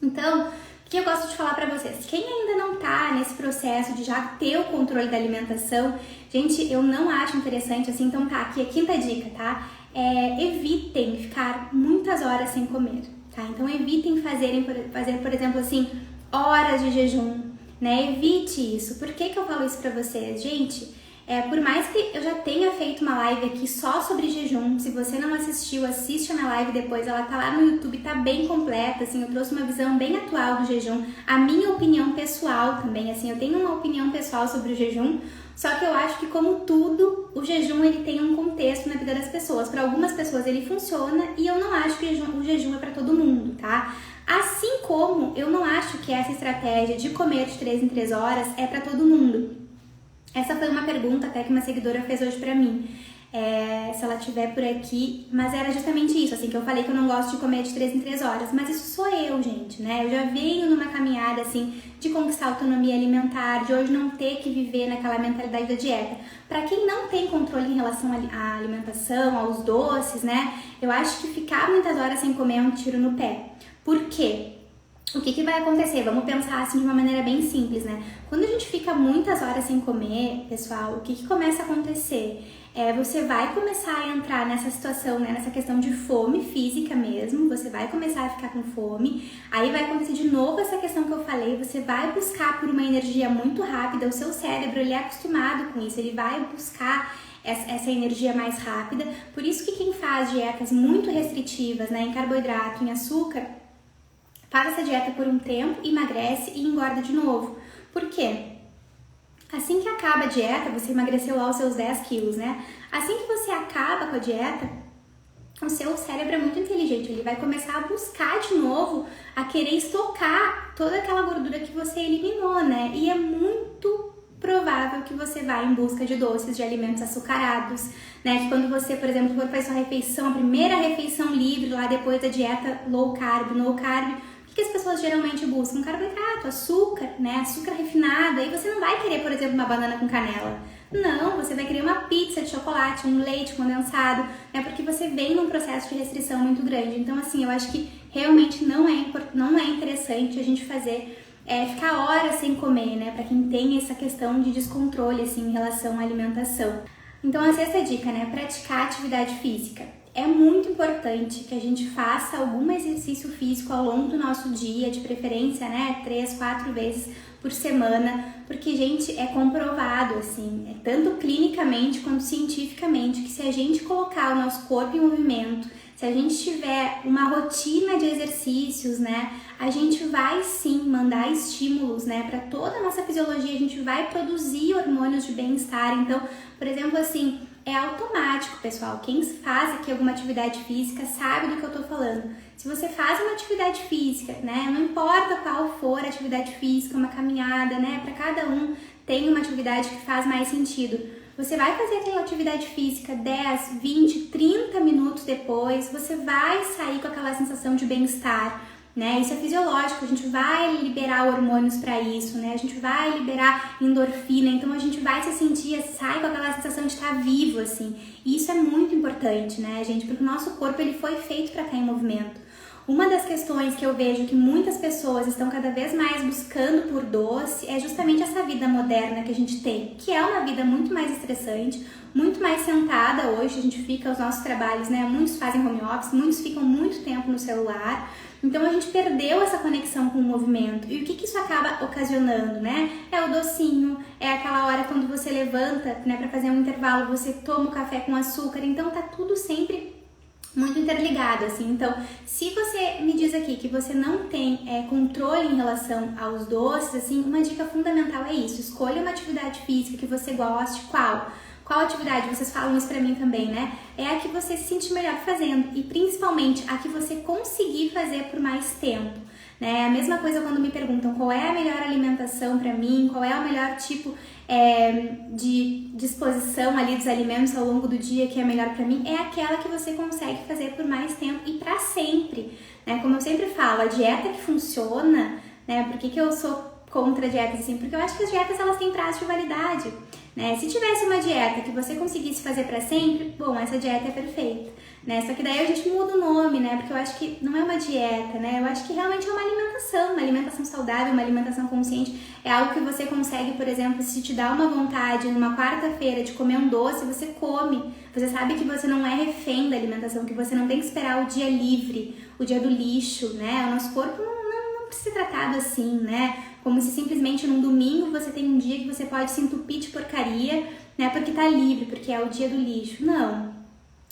Então, o que eu gosto de falar pra vocês? Quem ainda não tá nesse processo de já ter o controle da alimentação, gente, eu não acho interessante, assim, então tá, aqui a quinta dica, tá? Evitem ficar muitas horas sem comer, tá? Então evitem fazer, por exemplo, assim, horas de jejum, né? Evite isso. Por que eu falo isso pra vocês? Gente, por mais que eu já tenha feito uma live aqui só sobre jejum, se você não assistiu, assiste a minha live depois, ela tá lá no YouTube, tá bem completa, assim, eu trouxe uma visão bem atual do jejum, a minha opinião pessoal também, assim, eu tenho uma opinião pessoal sobre o jejum, só que eu acho que, como tudo, o jejum ele tem um contexto na vida das pessoas. Para algumas pessoas ele funciona e eu não acho que o jejum é para todo mundo, tá? Assim como eu não acho que essa estratégia de comer de 3 em 3 horas é para todo mundo. Essa foi uma pergunta até que uma seguidora fez hoje pra mim. se ela estiver por aqui, mas era justamente isso, assim, que eu falei que eu não gosto de comer de 3 em 3 horas, mas isso sou eu, gente, né? Eu já venho numa caminhada, assim, de conquistar autonomia alimentar, de hoje não ter que viver naquela mentalidade da dieta. Pra quem não tem controle em relação à alimentação, aos doces, né? Eu acho que ficar muitas horas sem comer é um tiro no pé. Por quê? O que vai acontecer? Vamos pensar assim de uma maneira bem simples, né? Quando a gente fica muitas horas sem comer, pessoal, o que começa a acontecer? Você vai começar a entrar nessa situação, né? Nessa questão de fome física mesmo, você vai começar a ficar com fome, aí vai acontecer de novo essa questão que eu falei, você vai buscar por uma energia muito rápida, o seu cérebro, ele é acostumado com isso, ele vai buscar essa energia mais rápida, por isso que quem faz dietas muito restritivas, né, em carboidrato, em açúcar, faz essa dieta por um tempo, emagrece e engorda de novo. Por quê? Assim que acaba a dieta, você emagreceu lá os seus 10 quilos, né? Assim que você acaba com a dieta, o seu cérebro é muito inteligente, ele vai começar a buscar de novo, a querer estocar toda aquela gordura que você eliminou, né? E é muito provável que você vá em busca de doces, de alimentos açucarados, né? Que quando você, por exemplo, for fazer sua refeição, a primeira refeição livre lá depois da dieta low carb, no carb, o que as pessoas geralmente buscam? Carboidrato, açúcar, né? Açúcar refinado. Aí você não vai querer, por exemplo, uma banana com canela. Não, você vai querer uma pizza de chocolate, um leite condensado, né? Porque você vem num processo de restrição muito grande. Então, assim, eu acho que realmente não é interessante a gente fazer ficar horas sem comer, né? Pra quem tem essa questão de descontrole, assim, em relação à alimentação. Então, a sexta dica, né? Praticar atividade física. É muito importante que a gente faça algum exercício físico ao longo do nosso dia, de preferência, né, 3, 4 vezes por semana, porque, gente, é comprovado, assim, tanto clinicamente quanto cientificamente, que se a gente colocar o nosso corpo em movimento, se a gente tiver uma rotina de exercícios, né, a gente vai sim mandar estímulos, né, para toda a nossa fisiologia, a gente vai produzir hormônios de bem-estar. Então, por exemplo, assim, é automático, pessoal. Quem faz aqui alguma atividade física sabe do que eu tô falando. Se você faz uma atividade física, né, não importa qual for a atividade física, uma caminhada, né, para cada um tem uma atividade que faz mais sentido. Você vai fazer aquela atividade física 10, 20, 30 minutos depois, você vai sair com aquela sensação de bem-estar, né? Isso é fisiológico, a gente vai liberar hormônios para isso, né? A gente vai liberar endorfina, então a gente vai se sentir, sai com aquela sensação de estar vivo, assim. E isso é muito importante, né, gente? Porque o nosso corpo, ele foi feito para estar em movimento. Uma das questões que eu vejo que muitas pessoas estão cada vez mais buscando por doce é justamente essa vida moderna que a gente tem, que é uma vida muito mais estressante, muito mais sentada hoje, a gente fica os nossos trabalhos, né? Muitos fazem home office, muitos ficam muito tempo no celular, então a gente perdeu essa conexão com o movimento. E o que isso acaba ocasionando, né? É o docinho, é aquela hora quando você levanta, né, para fazer um intervalo, você toma o café com açúcar, então tá tudo sempre muito interligado, assim. Então, se você me diz aqui que você não tem controle em relação aos doces, assim, uma dica fundamental é isso. Escolha uma atividade física que você goste. Qual atividade? Vocês falam isso pra mim também, né? É a que você se sente melhor fazendo e principalmente a que você conseguir fazer por mais tempo, né? A mesma coisa quando me perguntam qual é a melhor alimentação pra mim, qual é o melhor tipo de disposição ali dos alimentos ao longo do dia que é melhor pra mim, é aquela que você consegue fazer por mais tempo e pra sempre, né? Como eu sempre falo, a dieta que funciona, né? Por que eu sou contra dietas assim? Porque eu acho que as dietas, elas têm prazo de validade, né? Se tivesse uma dieta que você conseguisse fazer pra sempre, bom, essa dieta é perfeita, né? Só que daí a gente muda o nome, né? Porque eu acho que não é uma dieta, né? Eu acho que realmente é uma alimentação saudável, uma alimentação consciente. É algo que você consegue, por exemplo, se te dá uma vontade numa quarta-feira de comer um doce, você come. Você sabe que você não é refém da alimentação, que você não tem que esperar o dia livre, o dia do lixo, né? O nosso corpo não precisa ser tratado assim, né? Como se simplesmente num domingo você tem um dia que você pode se entupir de porcaria, né? Porque tá livre, porque é o dia do lixo. Não.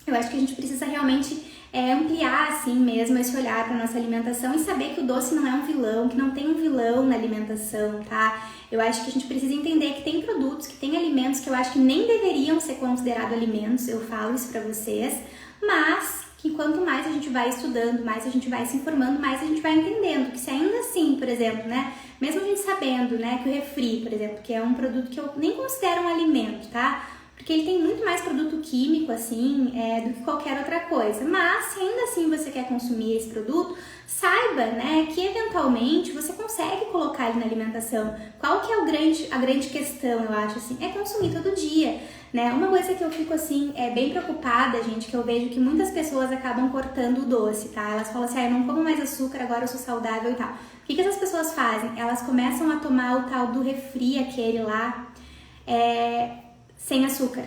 Eu acho que a gente precisa realmente ampliar assim mesmo esse olhar para nossa alimentação e saber que o doce não é um vilão, que não tem um vilão na alimentação, tá? Eu acho que a gente precisa entender que tem produtos, que tem alimentos que eu acho que nem deveriam ser considerados alimentos, eu falo isso para vocês, mas que quanto mais a gente vai estudando, mais a gente vai se informando, mais a gente vai entendendo que se ainda assim, por exemplo, né, mesmo a gente sabendo, né, que o refri, por exemplo, que é um produto que eu nem considero um alimento, tá? porque ele tem muito mais produto químico, assim, do que qualquer outra coisa. Mas, se ainda assim você quer consumir esse produto, saiba, né, que eventualmente você consegue colocar ele na alimentação. Qual que é a grande questão, eu acho, assim, é consumir todo dia, né? Uma coisa que eu fico, assim, bem preocupada, gente, que eu vejo que muitas pessoas acabam cortando o doce, tá? Elas falam assim, eu não como mais açúcar, agora eu sou saudável e tal. O que essas pessoas fazem? Elas começam a tomar o tal do refri, aquele lá, sem açúcar,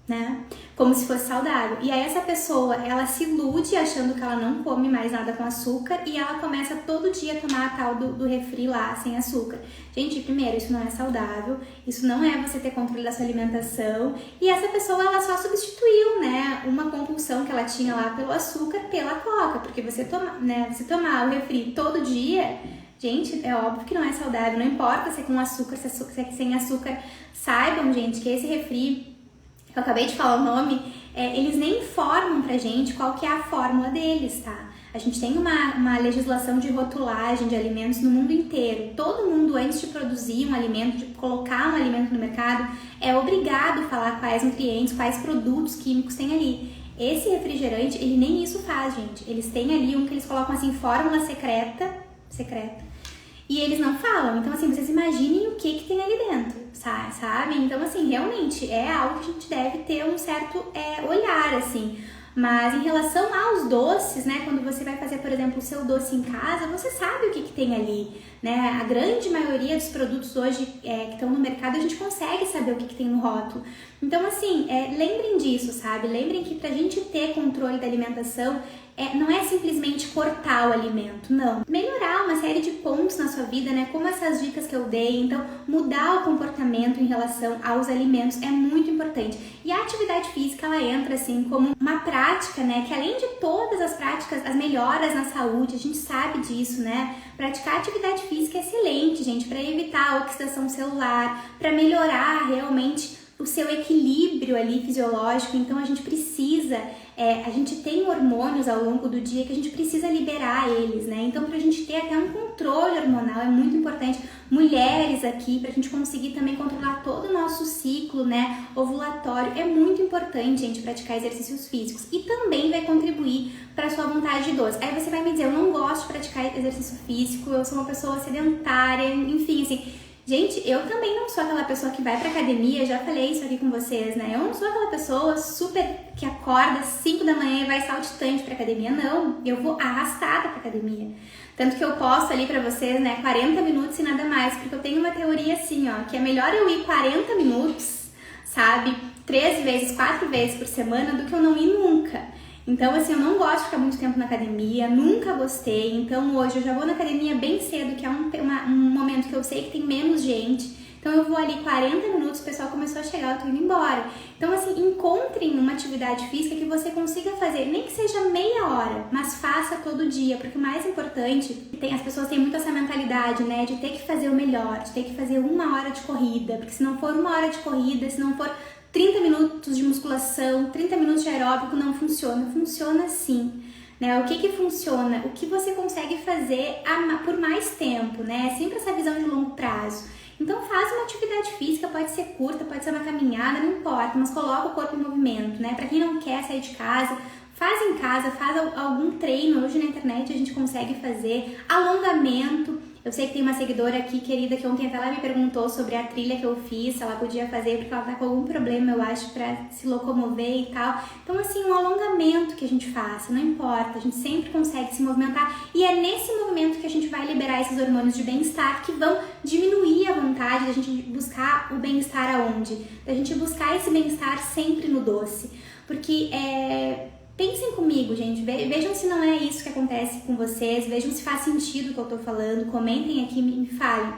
né? Como se fosse saudável. E aí essa pessoa, ela se ilude achando que ela não come mais nada com açúcar e ela começa todo dia a tomar a tal do refri lá, sem açúcar. Gente, primeiro, isso não é saudável, isso não é você ter controle da sua alimentação. E essa pessoa, ela só substituiu, né, uma compulsão que ela tinha lá pelo açúcar pela coca, porque você tomar o refri todo dia, gente, é óbvio que não é saudável, não importa se é com açúcar, se é sem açúcar. Saibam, gente, que esse refri, que eu acabei de falar o nome, eles nem informam pra gente qual que é a fórmula deles, tá? A gente tem uma legislação de rotulagem de alimentos no mundo inteiro. Todo mundo, antes de produzir um alimento, de colocar um alimento no mercado, é obrigado a falar quais nutrientes, quais produtos químicos tem ali. Esse refrigerante, ele nem isso faz, gente. Eles têm ali um que eles colocam assim, fórmula secreta, e eles não falam. Então, assim, vocês imaginem o que tem ali dentro, sabe? Então, assim, realmente é algo que a gente deve ter um certo olhar, assim. Mas em relação aos doces, né, quando você vai fazer, por exemplo, o seu doce em casa, você sabe o que tem ali, né? A grande maioria dos produtos hoje que estão no mercado, a gente consegue saber o que tem no rótulo. Então, assim, lembrem disso, sabe? Lembrem que pra gente ter controle da alimentação, não é simplesmente cortar o alimento, não. Melhorar uma série de pontos na sua vida, né? Como essas dicas que eu dei. Então, mudar o comportamento em relação aos alimentos é muito importante. E a atividade física, ela entra, assim, como uma prática, né? Que além de todas as práticas, as melhoras na saúde, a gente sabe disso, né? Praticar atividade física é excelente, gente, para evitar a oxidação celular, para melhorar realmente o seu equilíbrio ali fisiológico. Então a gente precisa, a gente tem hormônios ao longo do dia que a gente precisa liberar eles, né? Então pra gente ter até um controle hormonal é muito importante. Mulheres aqui, pra gente conseguir também controlar todo o nosso ciclo, né, ovulatório, é muito importante, gente, praticar exercícios físicos. E também vai contribuir para sua vontade de doce. Aí você vai me dizer, eu não gosto de praticar exercício físico, eu sou uma pessoa sedentária, enfim, assim. Gente, eu também não sou aquela pessoa que vai pra academia, já falei isso aqui com vocês, né? Eu não sou aquela pessoa super que acorda às 5 da manhã e vai saltitante pra academia, não. Eu vou arrastada pra academia. Tanto que eu posto ali pra vocês, né, 40 minutos e nada mais, porque eu tenho uma teoria assim, ó, que é melhor eu ir 40 minutos, sabe, 13 vezes, 4 vezes por semana do que eu não ir nunca. Então, assim, eu não gosto de ficar muito tempo na academia, nunca gostei. Então, hoje eu já vou na academia bem cedo, que é um momento que eu sei que tem menos gente. Então, eu vou ali 40 minutos, o pessoal começou a chegar, eu tô indo embora. Então, assim, encontrem uma atividade física que você consiga fazer, nem que seja meia hora, mas faça todo dia. Porque o mais importante, as pessoas têm muito essa mentalidade, né, de ter que fazer o melhor, de ter que fazer 1 hora de corrida. Porque se não for 1 hora de corrida, se não for 30 minutos de musculação, 30 minutos de aeróbico, não funciona. Funciona sim, né? O que funciona? O que você consegue fazer por mais tempo, né? Sempre essa visão de longo prazo. Então faz uma atividade física, pode ser curta, pode ser uma caminhada, não importa, mas coloca o corpo em movimento, né? Pra quem não quer sair de casa, faz em casa, faz algum treino. Hoje na internet a gente consegue fazer alongamento. Eu sei que tem uma seguidora aqui, querida, que ontem até ela me perguntou sobre a trilha que eu fiz, se ela podia fazer, porque ela tá com algum problema, eu acho, pra se locomover e tal. Então, assim, um alongamento que a gente faça, não importa, a gente sempre consegue se movimentar. E é nesse movimento que a gente vai liberar esses hormônios de bem-estar que vão diminuir a vontade da gente buscar o bem-estar aonde? Da gente buscar esse bem-estar sempre no doce. Porque pensem comigo, gente, vejam se não é isso que acontece com vocês, vejam se faz sentido o que eu tô falando, comentem aqui e me falem.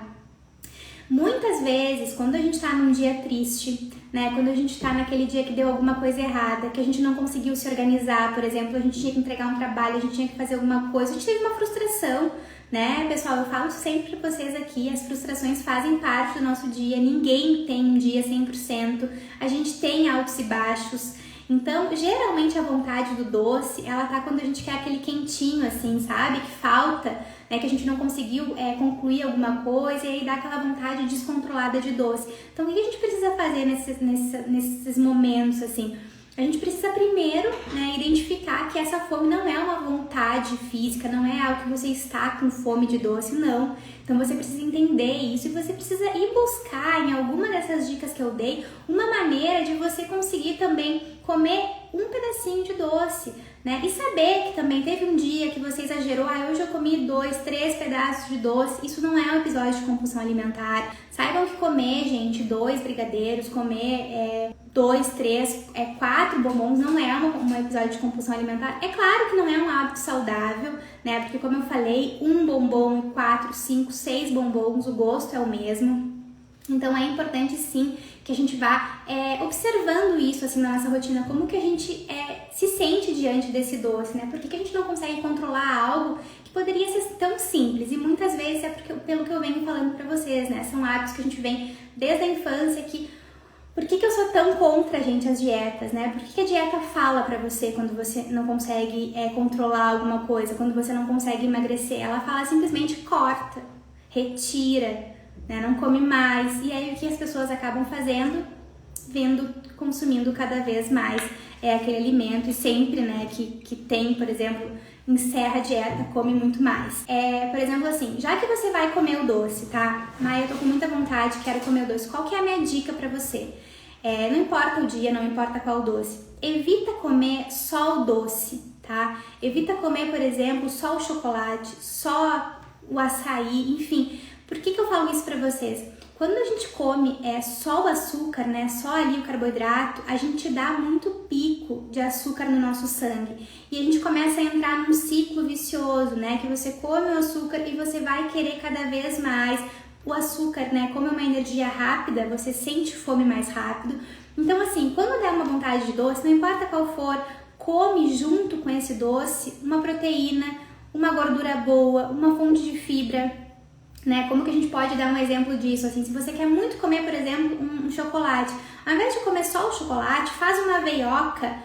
Muitas vezes, quando a gente tá num dia triste, né, quando a gente tá naquele dia que deu alguma coisa errada, que a gente não conseguiu se organizar, por exemplo, a gente tinha que entregar um trabalho, a gente tinha que fazer alguma coisa, a gente teve uma frustração, né, pessoal, eu falo sempre pra vocês aqui, as frustrações fazem parte do nosso dia, ninguém tem um dia 100%, a gente tem altos e baixos. Então, geralmente a vontade do doce, ela tá quando a gente quer aquele quentinho, assim, sabe? Que falta, né? Que a gente não conseguiu concluir alguma coisa e aí dá aquela vontade descontrolada de doce. Então, o que a gente precisa fazer nesses momentos, assim? A gente precisa primeiro, né, identificar que essa fome não é uma vontade física, não é algo que você está com fome de doce, não. Então você precisa entender isso e você precisa ir buscar em alguma dessas dicas que eu dei uma maneira de você conseguir também comer um pedacinho de doce, né? E saber que também teve um dia que você exagerou, hoje eu comi 2, 3 pedaços de doce. Isso não é um episódio de compulsão alimentar. Saibam que comer, gente, 2 brigadeiros, comer 2, 3, 4 bombons não é um episódio de compulsão alimentar. É claro que não é um hábito saudável, né? Porque como eu falei, 1 bombom e 4, 5, 6 bombons, o gosto é o mesmo. Então é importante sim que a gente vá observando isso assim na nossa rotina, como que a gente se sente diante desse doce, né? Por que a gente não consegue controlar algo que poderia ser tão simples? E muitas vezes pelo que eu venho falando pra vocês, né? São hábitos que a gente vem desde a infância que... Por que eu sou tão contra, gente, as dietas, né? Por que a dieta fala pra você quando você não consegue controlar alguma coisa, quando você não consegue emagrecer? Ela fala simplesmente corta, retira, né? Não come mais. E aí o que as pessoas acabam fazendo? Consumindo cada vez mais aquele alimento e sempre, né, que tem, por exemplo, encerra a dieta, come muito mais. Por exemplo, assim, já que você vai comer o doce, tá? Mas eu tô com muita vontade, quero comer o doce. Qual que é a minha dica pra você? Não importa o dia, não importa qual doce. Evita comer só o doce, tá? Evita comer, por exemplo, só o chocolate, só o açaí, enfim. Por que eu falo isso pra vocês? Quando a gente come só o açúcar, né, só ali o carboidrato, a gente dá muito pico de açúcar no nosso sangue. E a gente começa a entrar num ciclo vicioso, né, que você come o açúcar e você vai querer cada vez mais. O açúcar, né, como é uma energia rápida, você sente fome mais rápido. Então, assim, quando der uma vontade de doce, não importa qual for, come junto com esse doce uma proteína, uma gordura boa, uma fonte de fibra. Né? Como que a gente pode dar um exemplo disso? Assim, se você quer muito comer, por exemplo, um chocolate, ao invés de comer só o chocolate, faz uma veioca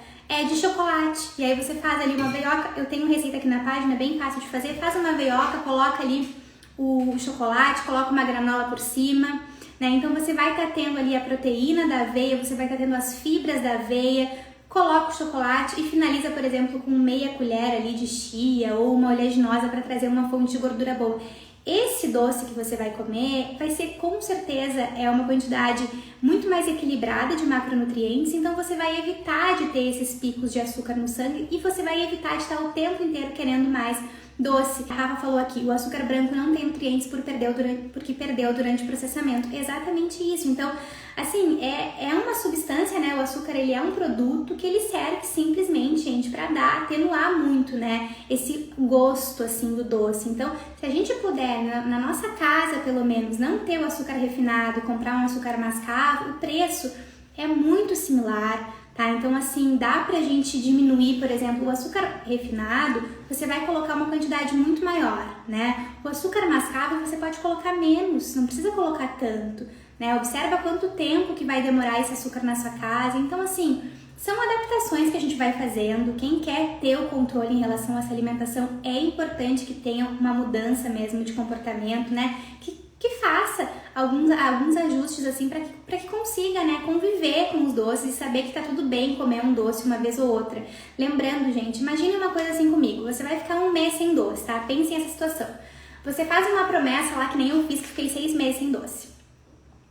de chocolate. E aí você faz ali uma veioca, eu tenho receita aqui na página, bem fácil de fazer, faz uma veioca, coloca ali o chocolate, coloca uma granola por cima, né? Então você vai estar tendo ali a proteína da aveia, você vai estar tendo as fibras da aveia, coloca o chocolate e finaliza, por exemplo, com meia colher ali de chia ou uma oleaginosa para trazer uma fonte de gordura boa. Esse doce que você vai comer vai ser com certeza uma quantidade muito mais equilibrada de macronutrientes, então você vai evitar de ter esses picos de açúcar no sangue e você vai evitar de estar o tempo inteiro querendo mais doce. A Rafa falou aqui, o açúcar branco não tem nutrientes porque perdeu durante o processamento. Exatamente isso. Então, assim, é uma substância, né? O açúcar, ele é um produto que ele serve simplesmente, gente, para atenuar muito, né? Esse gosto, assim, do doce. Então, se a gente puder, na nossa casa, pelo menos, não ter o açúcar refinado, comprar um açúcar mascavo, o preço é muito similar. Tá? Então, assim, dá pra gente diminuir, por exemplo, o açúcar refinado, você vai colocar uma quantidade muito maior, né? O açúcar mascavo você pode colocar menos, não precisa colocar tanto, né? Observa quanto tempo que vai demorar esse açúcar na sua casa. Então, assim, são adaptações que a gente vai fazendo. Quem quer ter o controle em relação a essa alimentação, é importante que tenha uma mudança mesmo de comportamento, né? Que faça alguns ajustes assim para que consiga, né, conviver com os doces e saber que tá tudo bem comer um doce uma vez ou outra. Lembrando, gente, imagine uma coisa assim comigo, você vai ficar 1 mês sem doce, tá? Pense nessa situação. Você faz uma promessa lá que nem eu fiz, que fiquei 6 meses sem doce.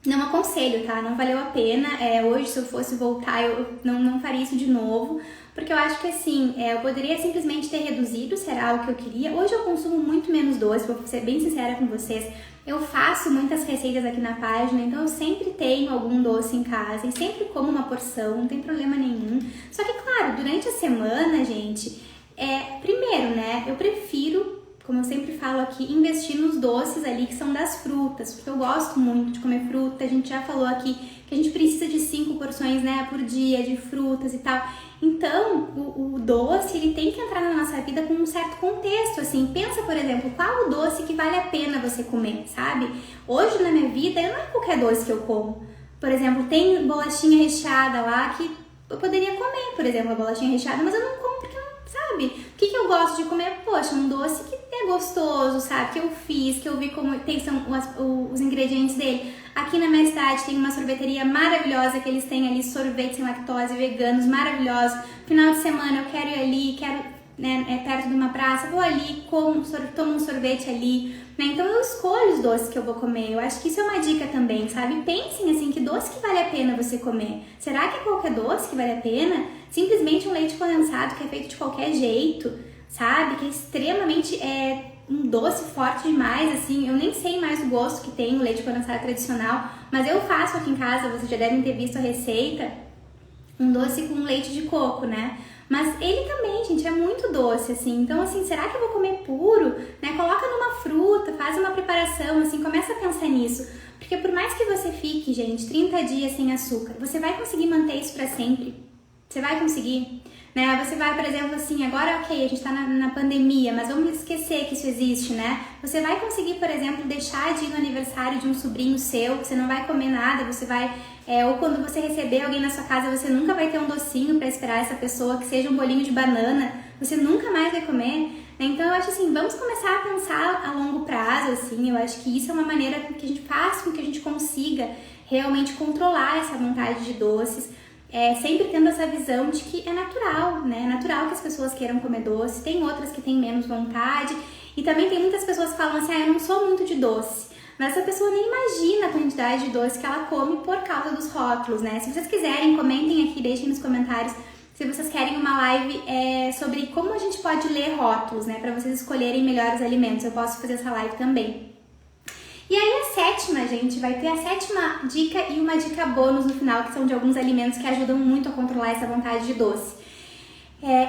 Não aconselho, tá? Não valeu a pena. Hoje, se eu fosse voltar, eu não faria isso de novo. Porque eu acho que assim, eu poderia simplesmente ter reduzido, se era algo que eu queria. Hoje eu consumo muito menos doce, vou ser bem sincera com vocês. Eu faço muitas receitas aqui na página, então eu sempre tenho algum doce em casa e sempre como uma porção, não tem problema nenhum. Só que, claro, durante a semana, gente, primeiro, né, eu prefiro, como eu sempre falo aqui, investir nos doces ali que são das frutas, porque eu gosto muito de comer fruta. A gente já falou aqui que a gente precisa de 5 porções, né, por dia de frutas e tal. Então, o doce, ele tem que entrar na nossa vida com um certo contexto, assim. Pensa, por exemplo, qual o doce que vale a pena você comer, sabe? Hoje, na minha vida, não é qualquer doce que eu como. Por exemplo, tem bolachinha recheada lá que eu poderia comer, por exemplo, a bolachinha recheada, mas eu não como porque, sabe? O que eu gosto de comer? Poxa, um doce que é gostoso, sabe? Que eu fiz, que eu vi como são os ingredientes dele. Aqui na minha cidade tem uma sorveteria maravilhosa que eles têm ali sorvetes sem lactose, veganos, maravilhosos. Final de semana eu quero ir ali, né, perto de uma praça, vou ali, tomo um sorvete ali, né? Então eu escolho os doces que eu vou comer. Eu acho que isso é uma dica também, sabe? Pensem assim, que doce que vale a pena você comer? Será que é qualquer doce que vale a pena? Simplesmente um leite condensado que é feito de qualquer jeito, sabe? Que é extremamente um doce forte demais, assim. Eu nem sei mais o gosto que tem o leite condensado tradicional, mas eu faço aqui em casa, vocês já devem ter visto a receita, um doce com leite de coco, né? Mas ele também, gente, é muito doce, assim. Então, assim, será que eu vou comer puro? Né? Coloca numa fruta, faz uma preparação, assim, começa a pensar nisso. Porque por mais que você fique, gente, 30 dias sem açúcar, você vai conseguir manter isso pra sempre? Você vai conseguir? Né? Você vai, por exemplo, assim, agora, ok, a gente tá na pandemia, mas vamos esquecer que isso existe, né? Você vai conseguir, por exemplo, deixar de ir no aniversário de um sobrinho seu, você não vai comer nada, você vai... ou quando você receber alguém na sua casa, você nunca vai ter um docinho para esperar essa pessoa, que seja um bolinho de banana, você nunca mais vai comer. Então eu acho assim, vamos começar a pensar a longo prazo, assim, eu acho que isso é uma maneira que a gente faça com que a gente consiga realmente controlar essa vontade de doces, sempre tendo essa visão de que é natural, né? É natural que as pessoas queiram comer doce, tem outras que têm menos vontade, e também tem muitas pessoas que falam assim, eu não sou muito de doce. Mas essa pessoa nem imagina a quantidade de doce que ela come por causa dos rótulos, né? Se vocês quiserem, comentem aqui, deixem nos comentários se vocês querem uma live sobre como a gente pode ler rótulos, né? Pra vocês escolherem melhor os alimentos. Eu posso fazer essa live também. E aí a sétima, gente, vai ter a sétima dica e uma dica bônus no final, que são de alguns alimentos que ajudam muito a controlar essa vontade de doce.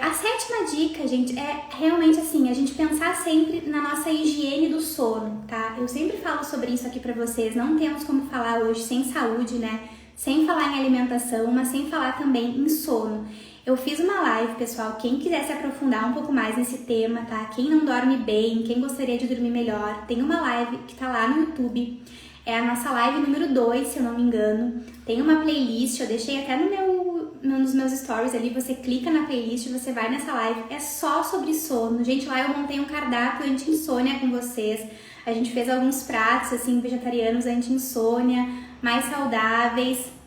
A sétima dica, gente, é realmente assim, a gente pensar sempre na nossa higiene do sono, tá? Eu sempre falo sobre isso aqui pra vocês, não temos como falar hoje sem saúde, né? Sem falar em alimentação, mas sem falar também em sono. Eu fiz uma live, pessoal, quem quiser se aprofundar um pouco mais nesse tema, tá? Quem não dorme bem, quem gostaria de dormir melhor, tem uma live que tá lá no YouTube. É a nossa live número 2, se eu não me engano. Tem uma playlist, eu deixei até nos meus stories ali, você clica na playlist, você vai nessa live, é só sobre sono. Gente, lá eu montei um cardápio anti-insônia com vocês. A gente fez alguns pratos, assim, vegetarianos anti-insônia, mais saudáveis.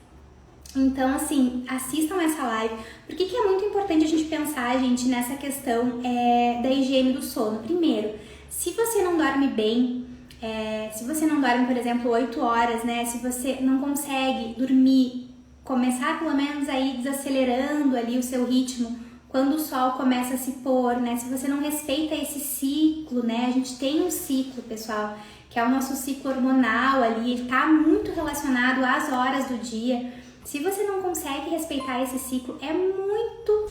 Então, assim, assistam essa live. Por que é muito importante a gente pensar, gente, nessa questão da higiene do sono? Primeiro, se você não dorme bem, se você não dorme, por exemplo, 8 horas, né? Se você não consegue dormir, começar pelo menos aí desacelerando ali o seu ritmo quando o sol começa a se pôr, né? Se você não respeita esse ciclo, né? A gente tem um ciclo, pessoal, que é o nosso ciclo hormonal ali, ele tá muito relacionado às horas do dia. Se você não consegue respeitar esse ciclo, é muito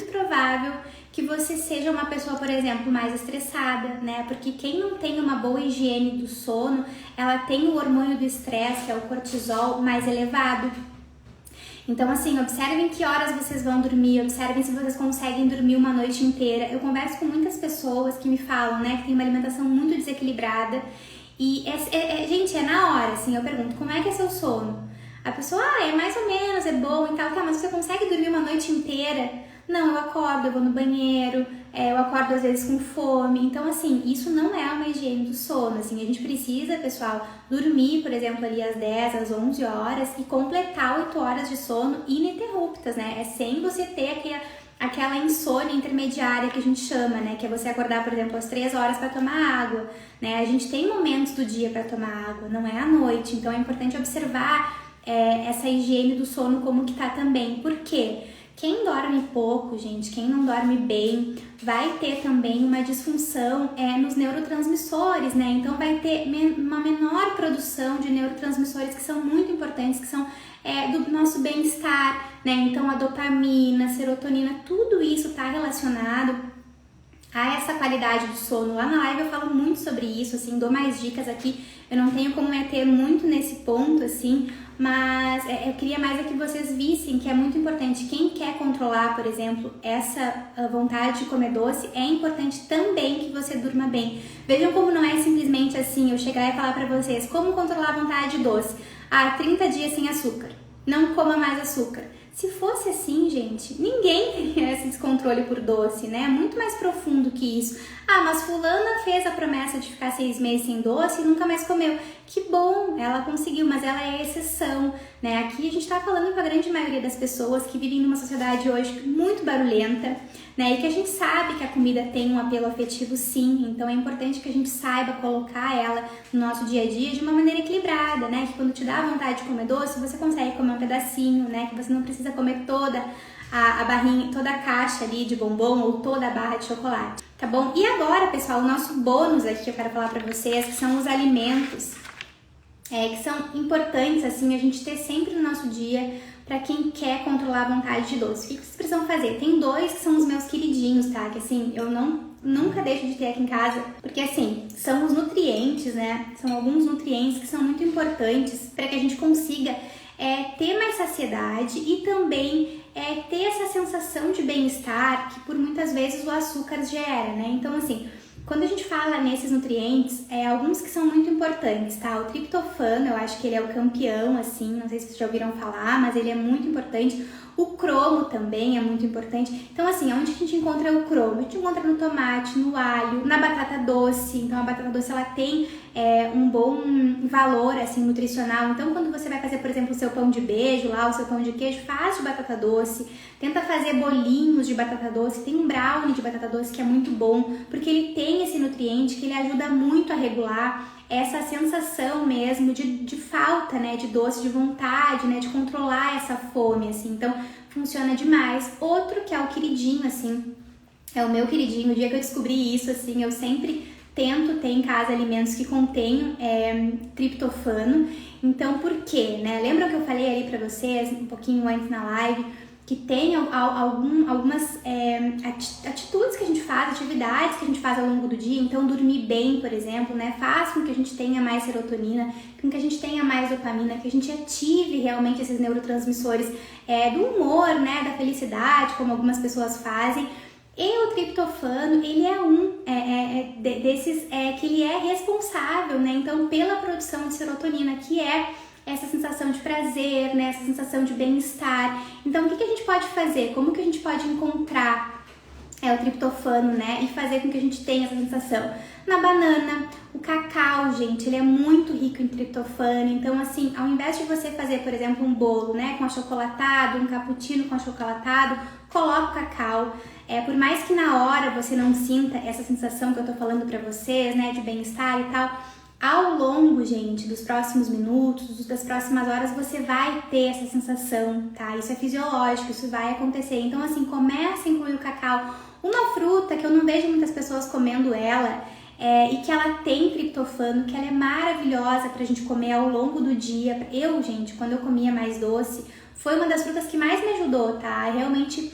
provável que você seja uma pessoa, por exemplo, mais estressada, né? Porque quem não tem uma boa higiene do sono, ela tem o hormônio do estresse, que é o cortisol, mais elevado. Então, assim, observem que horas vocês vão dormir, observem se vocês conseguem dormir uma noite inteira. Eu converso com muitas pessoas que me falam, né, que tem uma alimentação muito desequilibrada e, gente, é na hora, assim, eu pergunto, como é que é seu sono? A pessoa, é mais ou menos, é bom e tal, tá, mas você consegue dormir uma noite inteira? Não, eu acordo, eu vou no banheiro, eu acordo às vezes com fome. Então, assim, isso não é uma higiene do sono, assim, a gente precisa, pessoal, dormir, por exemplo, ali às 10, às 11 horas e completar 8 horas de sono ininterruptas, né? É sem você ter aquela insônia intermediária que a gente chama, né? Que é você acordar, por exemplo, às 3 horas para tomar água, né? A gente tem momentos do dia para tomar água, não é à noite, então é importante observar essa higiene do sono como que tá também. Por quê? Quem dorme pouco, gente, quem não dorme bem, vai ter também uma disfunção nos neurotransmissores, né? Então vai ter uma menor produção de neurotransmissores que são muito importantes, que são do nosso bem-estar, né? Então a dopamina, a serotonina, tudo isso tá relacionado a essa qualidade do sono. Lá na live eu falo muito sobre isso, assim, dou mais dicas aqui. Eu não tenho como meter muito nesse ponto, assim, mas eu queria mais que vocês vissem que é muito importante. Quem quer controlar, por exemplo, essa vontade de comer doce, é importante também que você durma bem. Vejam como não é simplesmente assim, eu chegar e falar pra vocês como controlar a vontade de doce. 30 dias sem açúcar, não coma mais açúcar. Se fosse assim, gente, ninguém teria esse descontrole por doce, né? É muito mais profundo que isso. Ah, mas fulana fez a promessa de ficar 6 meses sem doce e nunca mais comeu. Que bom, ela conseguiu, mas ela é exceção, né? Aqui a gente tá falando com a grande maioria das pessoas que vivem numa sociedade hoje muito barulhenta, né? E que a gente sabe que a comida tem um apelo afetivo, sim. Então é importante que a gente saiba colocar ela no nosso dia a dia de uma maneira equilibrada, né? Que quando te dá vontade de comer doce, você consegue comer um pedacinho, né? Que você não precisa comer toda a barrinha, toda a caixa ali de bombom ou toda a barra de chocolate, tá bom? E agora, pessoal, o nosso bônus aqui que eu quero falar pra vocês, que são os alimentos que são importantes, assim, a gente ter sempre no nosso dia pra quem quer controlar a vontade de doce. O que vocês precisam fazer? Tem 2 que são os meus queridinhos, tá? Que assim, eu nunca deixo de ter aqui em casa, porque assim, são os nutrientes, né? São alguns nutrientes que são muito importantes para que a gente consiga ter mais saciedade e também ter essa sensação de bem-estar que por muitas vezes o açúcar gera, né? Então assim, quando a gente fala nesses nutrientes, alguns que são muito importantes, tá? O triptofano, eu acho que ele é o campeão, assim, não sei se vocês já ouviram falar, mas ele é muito importante. O cromo também é muito importante. Então, assim, onde que a gente encontra o cromo? A gente encontra no tomate, no alho, na batata doce. Então, a batata doce, ela tem um bom valor, assim, nutricional. Então, quando você vai fazer, por exemplo, o seu pão de beijo lá, o seu pão de queijo, faz de batata doce. Tenta fazer bolinhos de batata doce. Tem um brownie de batata doce que é muito bom, porque ele tem esse nutriente que ele ajuda muito a regular essa sensação mesmo de falta, né, de doce, de vontade, né, de controlar essa fome, assim, então funciona demais. Outro que é o queridinho, assim, é o meu queridinho, o dia que eu descobri isso, assim, eu sempre tento ter em casa alimentos que contenham triptofano. Então, por quê, né? Lembram que eu falei ali pra vocês, um pouquinho antes na live, que tem algumas atitudes que a gente faz, atividades que a gente faz ao longo do dia. Então, dormir bem, por exemplo, né, faz com que a gente tenha mais serotonina, com que a gente tenha mais dopamina, que a gente ative realmente esses neurotransmissores do humor, né, da felicidade, como algumas pessoas fazem. E o triptofano, ele é desses que ele é responsável, né, então, pela produção de serotonina, que é essa sensação de prazer, né? Essa sensação de bem-estar. Então, o que a gente pode fazer? Como que a gente pode encontrar o triptofano, né? E fazer com que a gente tenha essa sensação? Na banana, o cacau, gente, ele é muito rico em triptofano. Então, assim, ao invés de você fazer, por exemplo, um bolo, né? Com achocolatado, um cappuccino com achocolatado, coloca o cacau. Por mais que na hora você não sinta essa sensação que eu tô falando pra vocês, né? De bem-estar e tal, ao longo, gente, dos próximos minutos, das próximas horas, você vai ter essa sensação, tá? Isso é fisiológico, isso vai acontecer. Então, assim, começa a incluir o cacau. Uma fruta que eu não vejo muitas pessoas comendo ela, e que ela tem triptofano, que ela é maravilhosa pra gente comer ao longo do dia. Eu, gente, quando eu comia mais doce, foi uma das frutas que mais me ajudou, tá? Realmente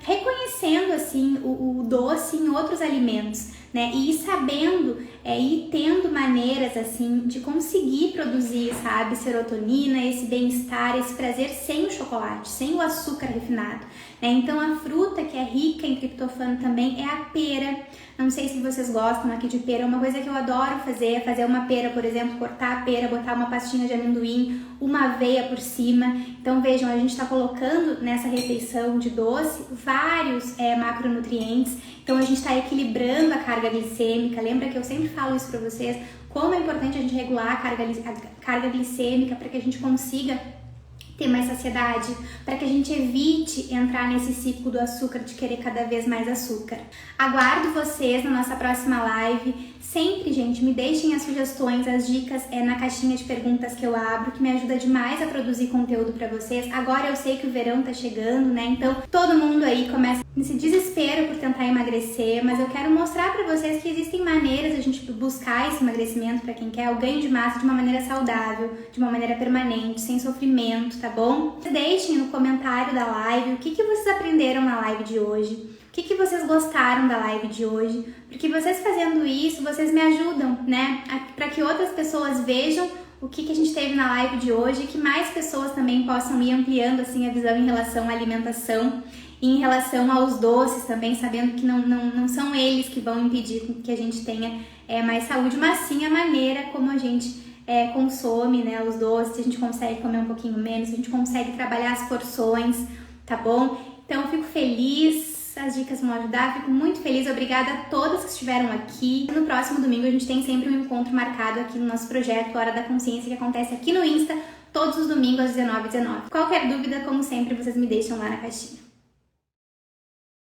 reconhecendo, assim, o doce em outros alimentos, né? E sabendo e tendo maneiras, assim, de conseguir produzir, sabe, serotonina, esse bem-estar, esse prazer sem o chocolate, sem o açúcar refinado, né? Então, a fruta que é rica em triptofano também é a pera. Não sei se vocês gostam aqui de pera, uma coisa que eu adoro fazer é fazer uma pera, por exemplo, cortar a pera, botar uma pastinha de amendoim, uma aveia por cima. Então, vejam, a gente está colocando nessa refeição de doce vários macronutrientes. Então, a gente está equilibrando a carga glicêmica. Lembra que eu sempre falo isso para vocês, como é importante a gente regular a carga glicêmica para que a gente consiga ter mais saciedade, para que a gente evite entrar nesse ciclo do açúcar, de querer cada vez mais açúcar. Aguardo vocês na nossa próxima live. Sempre, gente, me deixem as sugestões, as dicas na caixinha de perguntas que eu abro, que me ajuda demais a produzir conteúdo para vocês. Agora eu sei que o verão tá chegando, né? Então todo mundo aí começa nesse desespero por tentar emagrecer, mas eu quero mostrar para vocês que existem maneiras de a gente buscar esse emagrecimento para quem quer, o ganho de massa de uma maneira saudável, de uma maneira permanente, sem sofrimento, tá bom? Deixem no comentário da live o que vocês aprenderam na live de hoje. O que vocês gostaram da live de hoje? Porque vocês fazendo isso, vocês me ajudam, né? Para que outras pessoas vejam o que a gente teve na live de hoje e que mais pessoas também possam ir ampliando assim a visão em relação à alimentação em relação aos doces também, sabendo que não são eles que vão impedir que a gente tenha mais saúde, mas sim a maneira como a gente consome, né, os doces, a gente consegue comer um pouquinho menos, a gente consegue trabalhar as porções, tá bom? Então eu fico feliz, as dicas vão ajudar, fico muito feliz, obrigada a todas que estiveram aqui. No próximo domingo a gente tem sempre um encontro marcado aqui no nosso projeto Hora da Consciência, que acontece aqui no Insta, todos os domingos às 19h19. Qualquer dúvida, como sempre, vocês me deixam lá na caixinha.